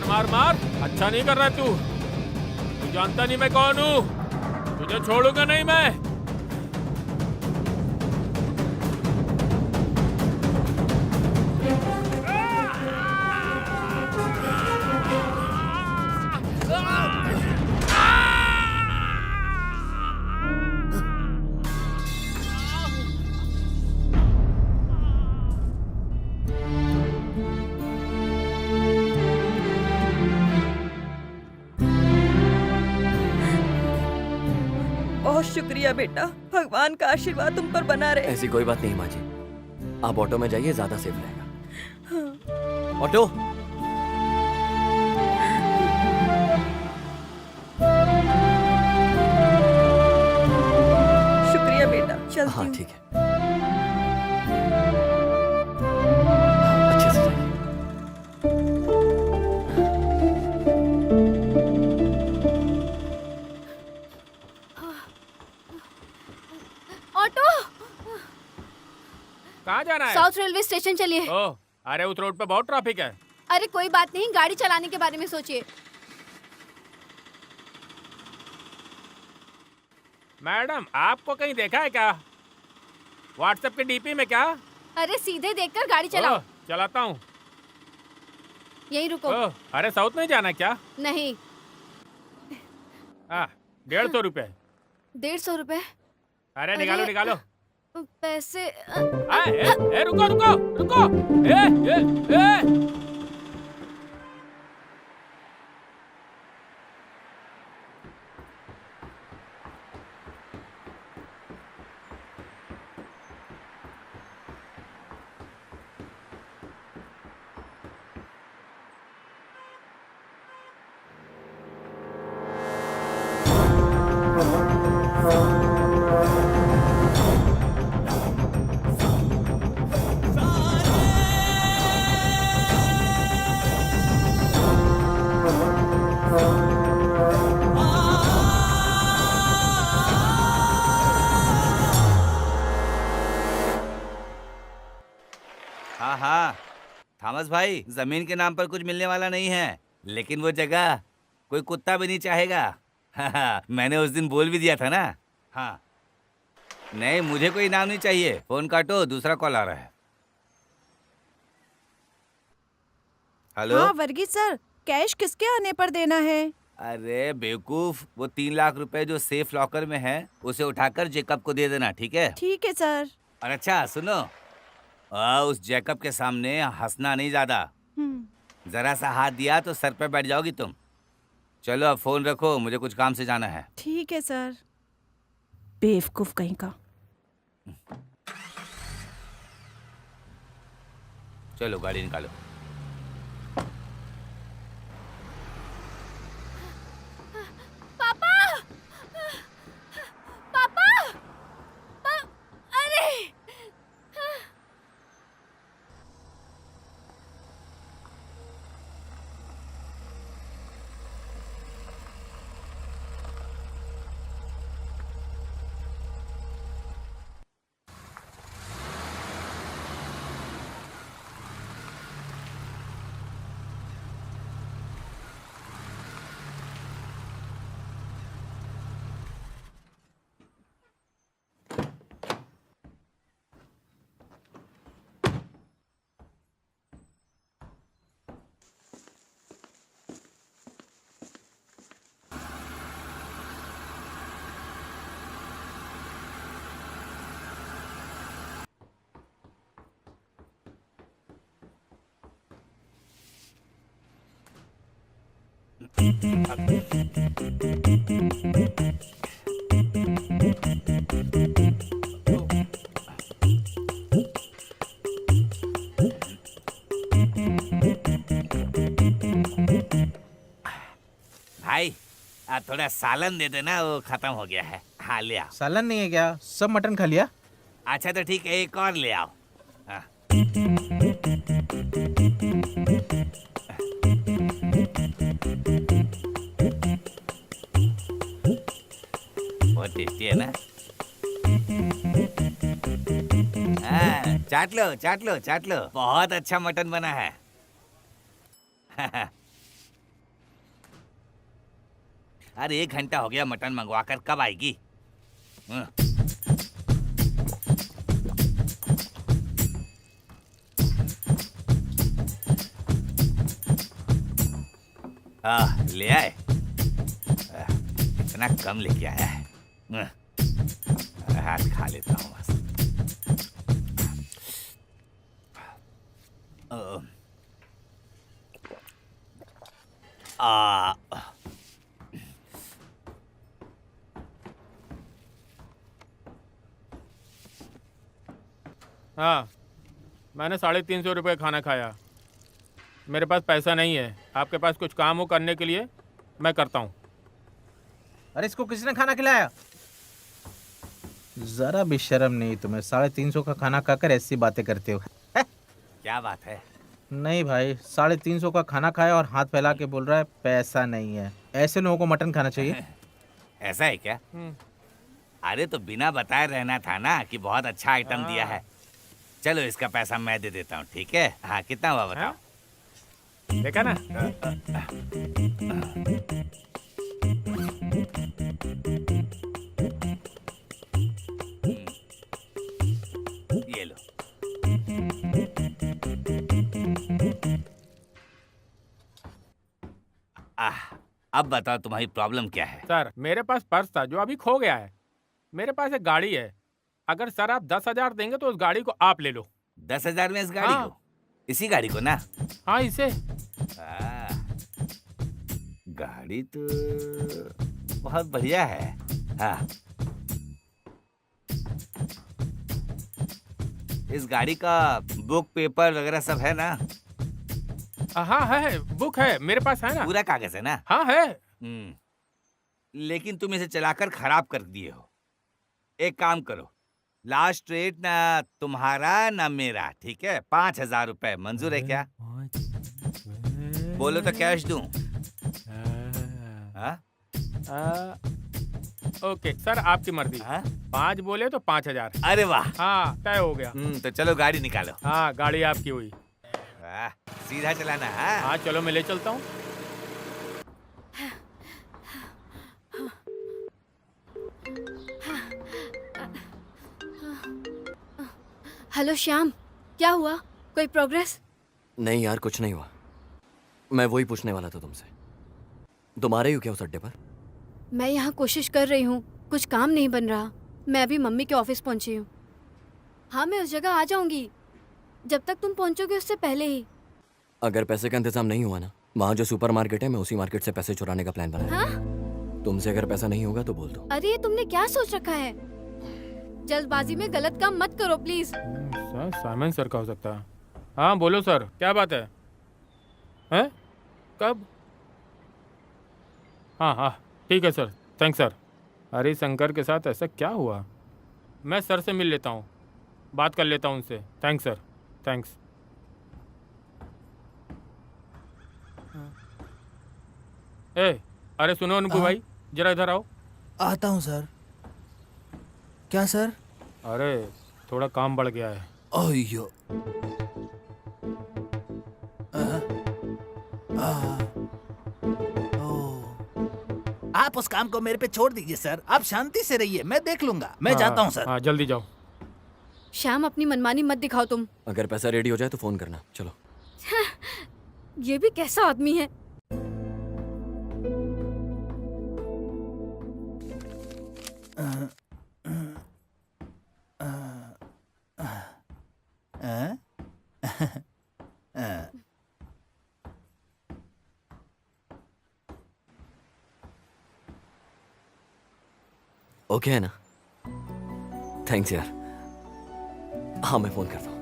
मार मार, अच्छा नहीं कर रहा तू जानता नहीं मैं कौन हूँ, तुझे छोड़ूंगा नहीं मैं। बहुत शुक्रिया बेटा, भगवान का आशीर्वाद तुम पर बना रहे। ऐसी कोई बात नहीं माँ जी, आप ऑटो में जाइए, ज्यादा सेफ रहेगा। ऑटो। शुक्रिया बेटा, चलती हाँ हूँ। ठीक है, अच्छे से ऑटो। कहाँ जाना है? साउथ रेलवे स्टेशन चलिए। ओह, अरे उस रोड पे बहुत ट्रैफिक है। अरे कोई बात नहीं, गाड़ी चलाने के बारे में सोचिए। मैडम, आपको कहीं देखा है क्या? व्हाट्सएप के डीपी में क्या? अरे सीधे देखकर गाड़ी चलाओ। ओह, चलाता हूँ। यहीं रुको। ओह, अरे साउथ नहीं जाना क्या? नहीं। 150 रुपए। 150 रुपए? अरे निकालो निकालो। पैसे रुको रुको रुको। ए। हाँ हाँ थॉमस भाई, जमीन के नाम पर कुछ मिलने वाला नहीं है, लेकिन वो जगह कोई कुत्ता भी नहीं चाहेगा। हाँ, मैंने उस दिन बोल भी दिया था ना। हाँ नहीं, मुझे कोई इनाम नहीं चाहिए। फोन काटो, दूसरा कॉल आ रहा है। हेलो। हाँ वर्गीस सर, कैश किसके आने पर देना है? अरे बेवकूफ, वो 3 लाख रुपए जो सेफ लॉकर में है उसे उठाकर जेकब को दे देना, ठीक है? ठीक है सर। और अच्छा सुनो, उस जेकब के सामने हंसना नहीं ज्यादा। जरा सा हाथ दिया तो सर पे बैठ जाओगी तुम। चलो अब फोन रखो, मुझे कुछ काम से जाना है। ठीक है सर। बेवकूफ कहीं का। चलो गाड़ी निकालो। पापा, पापा, अरे भाई थोड़ा सालन दे देना, वो खत्म हो गया है। हाँ ले आओ। सालन नहीं है क्या? सब मटन खा लिया? अच्छा तो ठीक है, एक और ले आओ। हाँ। बहुत टेस्टी है ना? हाँ, चाट लो चाट लो चाट लो, बहुत अच्छा मटन बना है। अरे 1 घंटा हो गया मटन मंगवा कर, कब आएगी? ले आए। इतना कम लेके आया है। हाथ खा लेता हूँ बस। हाँ, मैंने 350 रुपये खाना खाया। मेरे पास पैसा नहीं है। आपके पास कुछ काम हो करने के लिए, मैं करता हूँ। अरे इसको किसने खाना खिलाया? जरा भी शर्म नहीं तुम्हें? 350 का खाना खाकर ऐसी बातें करते हो? क्या बात है? नहीं भाई, 350 का खाना खाया और हाथ फैला के बोल रहा है पैसा नहीं है। ऐसे लोगों को मटन खाना चाहिए। ऐसा है क्या? अरे तो बिना बताए रहना था ना कि बहुत अच्छा आइटम दिया है। चलो इसका पैसा मैं दे देता हूँ, ठीक है? हाँ, कितना हुआ बताओ? देखा ना? ये लो। अब बताओ तुम्हारी प्रॉब्लम क्या है? सर मेरे पास पर्स था जो अभी खो गया है। मेरे पास एक गाड़ी है, अगर सर आप 10,000 देंगे तो उस गाड़ी को आप ले लो। 10,000 में इस गाड़ी हाँ। को? इसी गाड़ी को ना? हाँ इसे। गाड़ी तो बहुत बढ़िया है। हाँ, इस गाड़ी का बुक पेपर वगैरह सब है ना? हाँ है, बुक है मेरे पास, है ना? पूरा कागज है ना? हाँ है। लेकिन तुम इसे चलाकर खराब कर दिए हो। एक काम करो, लास्ट रेट ना तुम्हारा ना मेरा, ठीक है? 5,000 रुपए मंजूर है क्या? बोलो तो कैश दूं? हाँ? ओके सर, आपकी मर्जी। हाँ? 5 बोले तो 5,000। अरे वाह, हाँ तय हो गया। तो चलो गाड़ी निकालो। हाँ गाड़ी आपकी हुई। वाह, सीधा चलाना। हाँ? हाँ चलो मैं ले चलता हूँ। हेलो श्याम, क्या हुआ? कोई प्रोग्रेस? नहीं यार, कुछ नहीं हुआ। मैं वही पूछने वाला था तुमसे, तुम आ रही हो क्या उस अड्डे पर? मैं यहाँ कोशिश कर रही हूँ, कुछ काम नहीं बन रहा। मैं अभी मम्मी के ऑफिस पहुँची हूँ। हाँ मैं उस जगह आ जाऊंगी, जब तक तुम पहुँचोगे उससे पहले ही। अगर पैसे का इंतजाम नहीं हुआ ना, वहाँ जो सुपरमार्केट है मैं उसी मार्केट से पैसे चुराने का प्लान बना। हाँ? तुमसे अगर पैसा नहीं होगा तो बोल दो। अरे ये तुमने क्या सोच रखा है? जल्दबाजी में गलत काम मत करो प्लीज। सर साइमन सर का हो सकता है। हाँ बोलो सर, क्या बात है? हैं? कब? हाँ हाँ ठीक है सर, थैंक्स सर। अरे शंकर के साथ ऐसा क्या हुआ? मैं सर से मिल लेता हूँ, बात कर लेता हूँ उनसे। Thanks sir, thanks. ए, अरे सुनो अनूप भाई, जरा इधर आओ। आता हूँ सर। क्या सर? अरे थोड़ा काम बढ़ गया है। अयो। आप उस काम को मेरे पे छोड़ दीजिए सर, आप शांति से रहिए, मैं देख लूंगा। मैं जाता हूँ सर। हाँ जल्दी जाओ। श्याम अपनी मनमानी मत दिखाओ तुम। अगर पैसा रेडी हो जाए तो फोन करना। चलो। ये भी कैसा आदमी है? ओके है ना? थैंक्स यार। हाँ मैं फोन करता हूँ।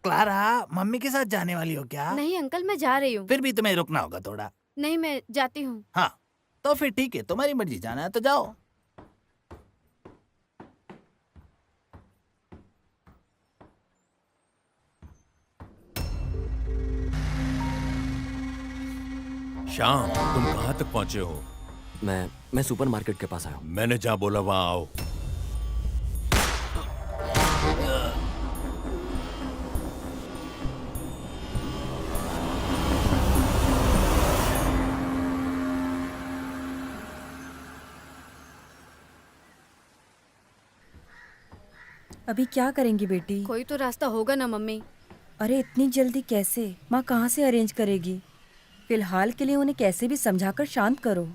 क्लारा, मम्मी के साथ जाने वाली हो क्या? नहीं अंकल, मैं जा रही हूँ। फिर भी तुम्हें रुकना होगा थोड़ा। नहीं मैं जाती हूँ। हाँ तो फिर ठीक है, तुम्हारी मर्जी, जाना है तो जाओ। श्याम, तुम कहाँ तक पहुँचे हो? मैं सुपरमार्केट के पास आया हूँ। मैंने जहाँ बोला वहाँ आओ। अभी क्या करेंगी बेटी? कोई तो रास्ता होगा ना मम्मी। अरे इतनी जल्दी कैसे? माँ कहाँ से अरेंज करेगी? फिलहाल के लिए उन्हें कैसे भी समझाकर शांत करो।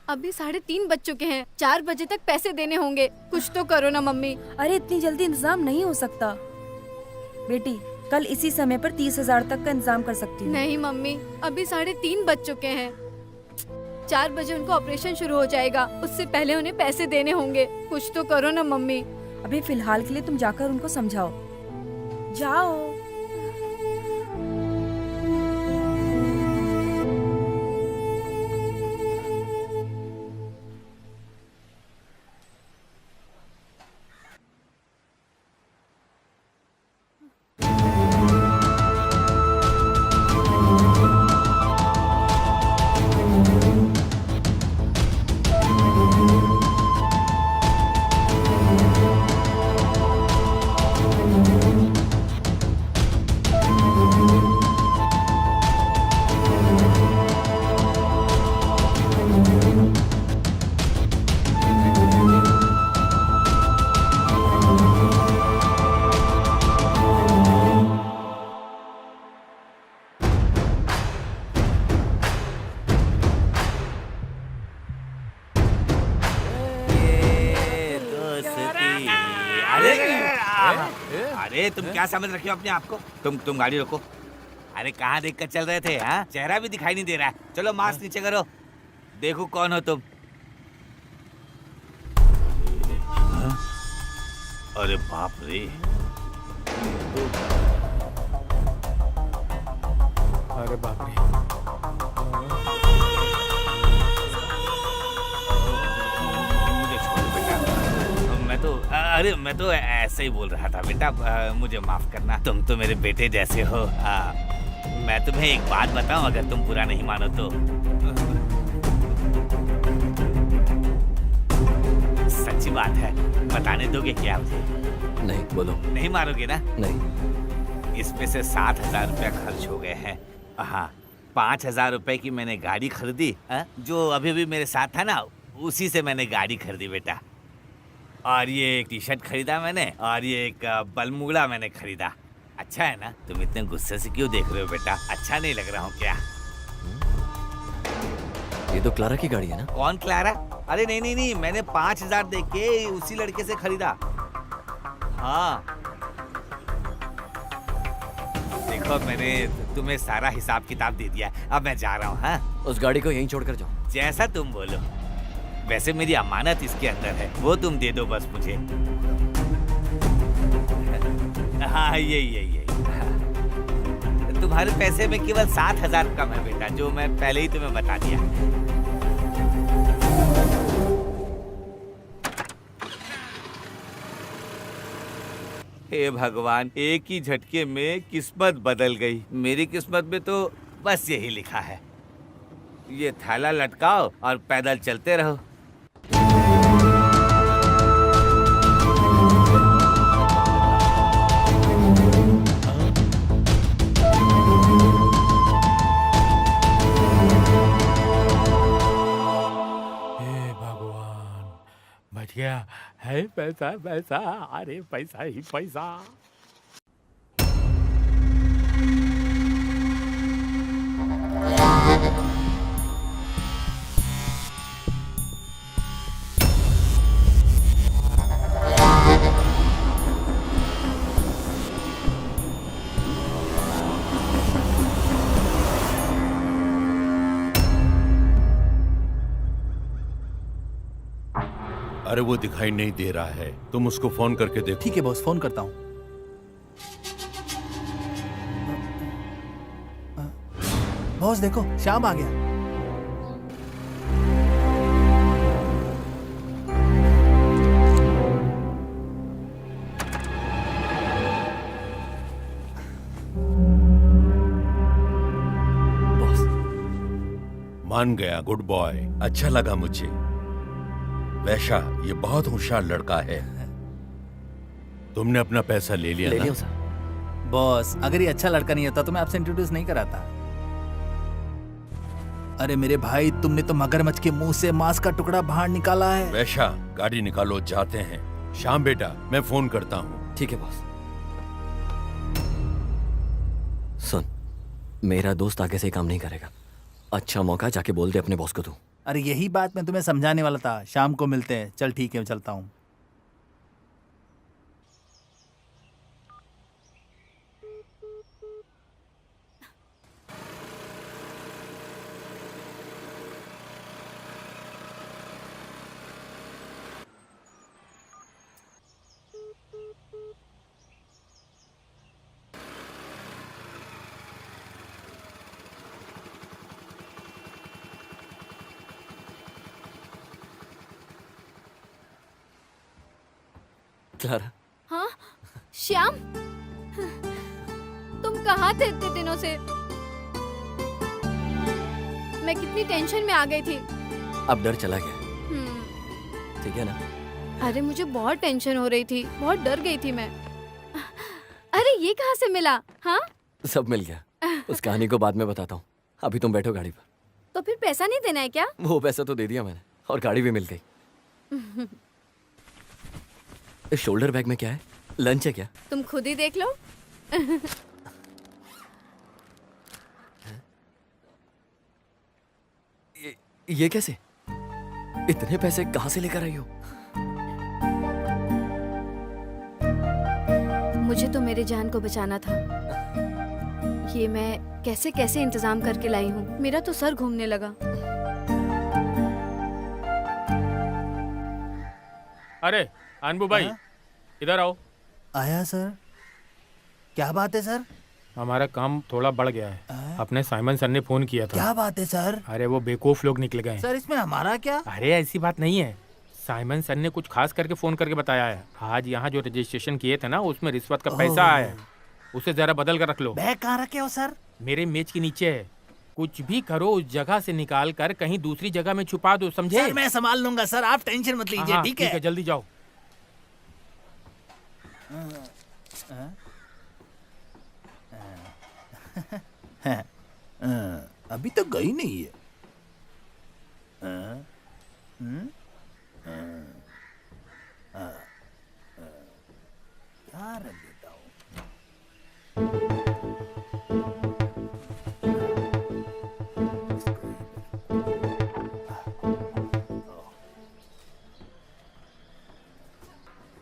अभी 3:30 बज चुके हैं, 4 बजे तक पैसे देने होंगे। कुछ तो करो ना मम्मी। अरे इतनी जल्दी इंतजाम नहीं हो सकता बेटी। कल इसी समय पर 30,000 तक का इंतजाम कर सकती हूँ। नहीं मम्मी, अभी 3:30 बज चुके हैं। 4 बजे उनको ऑपरेशन शुरू हो जाएगा, उससे पहले उन्हें पैसे देने होंगे। कुछ तो करो ना मम्मी। अभी फिलहाल के लिए तुम जाकर उनको समझाओ। जाओ। अरे तुम क्या समझ रखे हो अपने आप को? तुम गाड़ी रोको। अरे कहाँ देख कर चल रहे थे? हाँ, चेहरा भी दिखाई नहीं दे रहा है। चलो मास्क नीचे करो, देखो कौन हो तुम। अरे बाप रे, अरे बाप रे। मुझे छोड़ बेटा, मैं तो ऐसे ही बोल रहा था बेटा, मुझे माफ करना। तुम तो मेरे बेटे जैसे हो। मैं तुम्हें एक बात बताऊं, अगर तुम बुरा नहीं मानो तो। सच्ची बात है, बताने दोगे क्या मुझे? नहीं, बोलो। नहीं मारोगे ना? नहीं। इसमें से 7,000 रुपया खर्च हो गए हैं। हाँ, 5,000 रुपए की मैंने गाड़ी खरीदी, जो अभी अभी मेरे साथ था ना, उसी से मैंने गाड़ी खरीदी बेटा। और ये एक टी शर्ट खरीदा मैंने, और ये एक बलमुगड़ा मैंने खरीदा। अच्छा है ना? तुम इतने गुस्से से क्यों देख रहे हो बेटा? अच्छा नहीं लग रहा हूँ क्या? ये तो क्लारा की गाड़ी है ना? कौन क्लारा? अरे नहीं नहीं नहीं, मैंने 5,000 दे के उसी लड़के से खरीदा। हाँ, देखो मैंने तुम्हें सारा हिसाब किताब दे दिया। अब मैं जा रहा हूँ। हाँ, उस गाड़ी को यहीं छोड़कर जाओ। जैसा तुम बोलो। वैसे मेरी अमानत इसके अंदर है, वो तुम दे दो बस मुझे। हाँ, यही। तुम्हारे पैसे में केवल 7,000 कम है बेटा, जो मैं पहले ही तुम्हें बता दिया। हे भगवान, एक ही झटके में किस्मत बदल गई। मेरी किस्मत में तो बस यही लिखा है, ये थैला लटकाओ और पैदल चलते रहो। हे भगवान, बच गया है पैसा पैसा। अरे पैसा ही पैसा। अरे वो दिखाई नहीं दे रहा है, तुम उसको फोन करके देखो। ठीक है बॉस, फोन करता हूँ। बॉस देखो, श्याम आ गया। बॉस, मान गया, गुड बॉय, अच्छा लगा मुझे। वैशा, ये बहुत होशियार लड़का है। तुमने अपना पैसा ले लिया ले ना? लियो सर। बॉस, अगर ये अच्छा लड़का नहीं होता तो मैं आपसे इंट्रोड्यूस नहीं कराता। अरे मेरे भाई, तुमने तो मगरमच्छ के मुंह से मांस का टुकड़ा बाहर निकाला है। वैशा, गाड़ी निकालो, जाते हैं। श्याम बेटा, मैं फोन करता हूँ। ठीक है बॉस। सुन, मेरा दोस्त आगे से काम नहीं करेगा। अच्छा मौका, जाके बोल दे अपने बॉस को तू। अरे यही बात मैं तुम्हें समझाने वाला था। शाम को मिलते हैं। चल ठीक है, मैं चलता हूँ। क्लारा, हाँ श्याम, तुम कहाँ थे इतने दिनों से? मैं कितनी टेंशन में आ गई थी। अब डर चला गया, हम्म, ठीक है ना? अरे मुझे बहुत टेंशन हो रही थी, बहुत डर गई थी मैं। अरे ये कहाँ से मिला? हाँ, सब मिल गया। उस कहानी को बाद में बताता हूँ, अभी तुम बैठो गाड़ी पर। तो फिर पैसा नहीं देना है क्या? वो पैसा तो दे दिया मैंने, और गाड़ी भी मिल गई। इस शोल्डर बैग में क्या है? लंच है क्या? तुम खुद ही देख लो। ये कैसे? इतने पैसे कहाँ से लेकर आई हो? मुझे तो मेरे जान को बचाना था। ये मैं कैसे कैसे इंतजाम करके लाई हूँ। मेरा तो सर घूमने लगा। अरे अनबू भाई, हाँ? इधर आओ। आया सर। क्या बात है सर? हमारा काम थोड़ा बढ़ गया है। हाँ? अपने साइमन सर ने फोन किया था। क्या बात है सर? अरे वो बेवकूफ लोग निकल गए। सर इसमें हमारा क्या? अरे ऐसी बात नहीं है। साइमन सर ने कुछ खास करके फोन करके बताया है। आज यहाँ जो रजिस्ट्रेशन किए थे ना, उसमें रिश्वत का पैसा आया है। उसे जरा बदल कर रख लो। बैग कहाँ रखे हो सर? मेरे मेज के नीचे है। कुछ भी करो, उस जगह से निकाल कर कहीं दूसरी जगह में छुपा दो, समझे? सर मैं संभाल लूंगा सर, आप टेंशन मत लीजिए। हाँ, ठीक है? जल्दी जाओ। अभी तक गई नहीं है। क्या रख देता हूँ?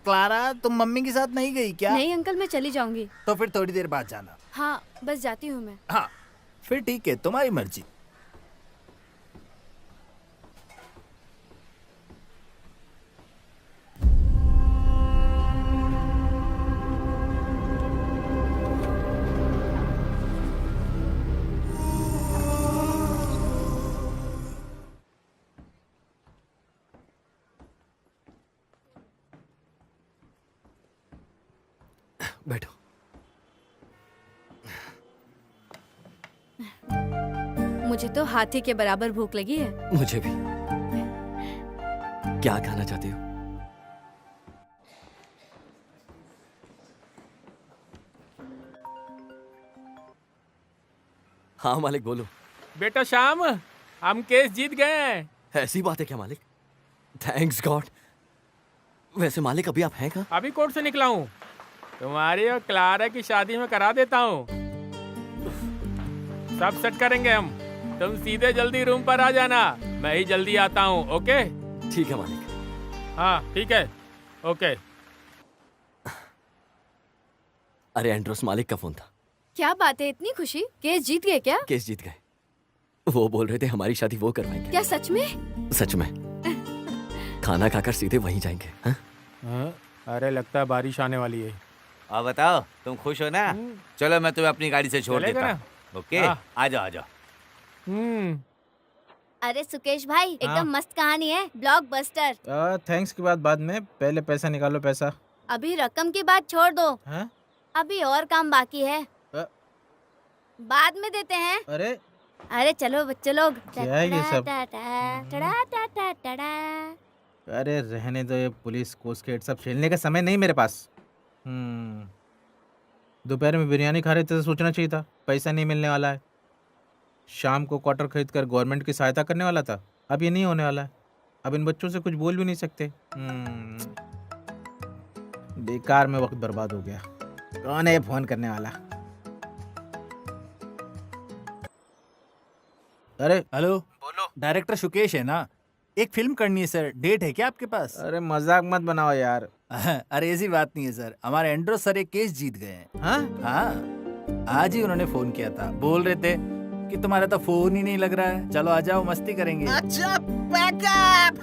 क्लारा, तुम मम्मी के साथ नहीं गई क्या? नहीं अंकल, मैं चली जाऊंगी। तो फिर थोड़ी देर बाद जाना। हाँ बस जाती हूँ मैं। हाँ फिर ठीक है, तुम्हारी मर्जी। बैठो। मुझे तो हाथी के बराबर भूख लगी है। मुझे भी। क्या खाना चाहती हो? हाँ मालिक, बोलो। बेटा श्याम, हम केस जीत गए हैं। ऐसी बात है क्या मालिक? Thanks God. वैसे मालिक अभी आप हैं कहाँ? अभी कोर्ट से निकला हूँ। तुम्हारी और क्लारा की शादी में करा देता हूँ। सब सेट करेंगे हम। तुम सीधे जल्दी रूम पर आ जाना, मैं ही जल्दी आता हूँ। ओके? ठीक है मालिक। हाँ ठीक है, ओके। अरे एंड्रोस, मालिक का फोन था। क्या बात है, इतनी खुशी? केस जीत गए क्या? केस जीत गए। वो बोल रहे थे हमारी शादी वो करवाएंगे। क्या सच में? सच में। खाना खाकर सीधे वहीं जाएंगे। हाँ? हाँ? अरे लगता है बारिश आने वाली है। और बताओ, तुम खुश हो ना? चलो मैं तुम्हें अपनी गाड़ी से छोड़ चलेगा देता ना? हूँ। ओके, हाँ। आ जाओ आ जाओ। अरे सुकेश भाई, हाँ? एकदम मस्त कहानी है, ब्लॉकबस्टर। थैंक्स की बात बाद में, पहले पैसा निकालो। पैसा अभी रकम की बात छोड़ दो, हाँ? अभी और काम बाकी है, बाद में देते हैं। अरे अरे चलो बच्चे लोग। क्या है ये सब? टड़ा। अरे रहने दो, ये पुलिस कोस्ट गेट सब खेलने का समय नहीं मेरे पास। दोपहर में बिरयानी खा रहे थे तो सोचना चाहिए था पैसा नहीं मिलने वाला है। शाम को क्वार्टर खरीद कर गवर्नमेंट की सहायता करने वाला था। अब ये नहीं होने वाला है। अब इन बच्चों से कुछ बोल भी नहीं सकते। बेकार में वक्त बर्बाद हो गया। कौन है फोन करने वाला? अरे हेलो, बोलो। डायरेक्टर शुकेश है ना? एक फिल्म करनी है सर, डेट है क्या आपके पास? अरे मजाक मत बनाओ यार। अरे ऐसी बात नहीं है सर, हमारे एंड्रोस सर एक केस जीत गए हैं। हाँ? हाँ, आज ही उन्होंने फोन किया था। बोल रहे थे कि तुम्हारा तो फोन ही नहीं लग रहा है, चलो आ जाओ मस्ती करेंगे। अच्छा, बैकअप।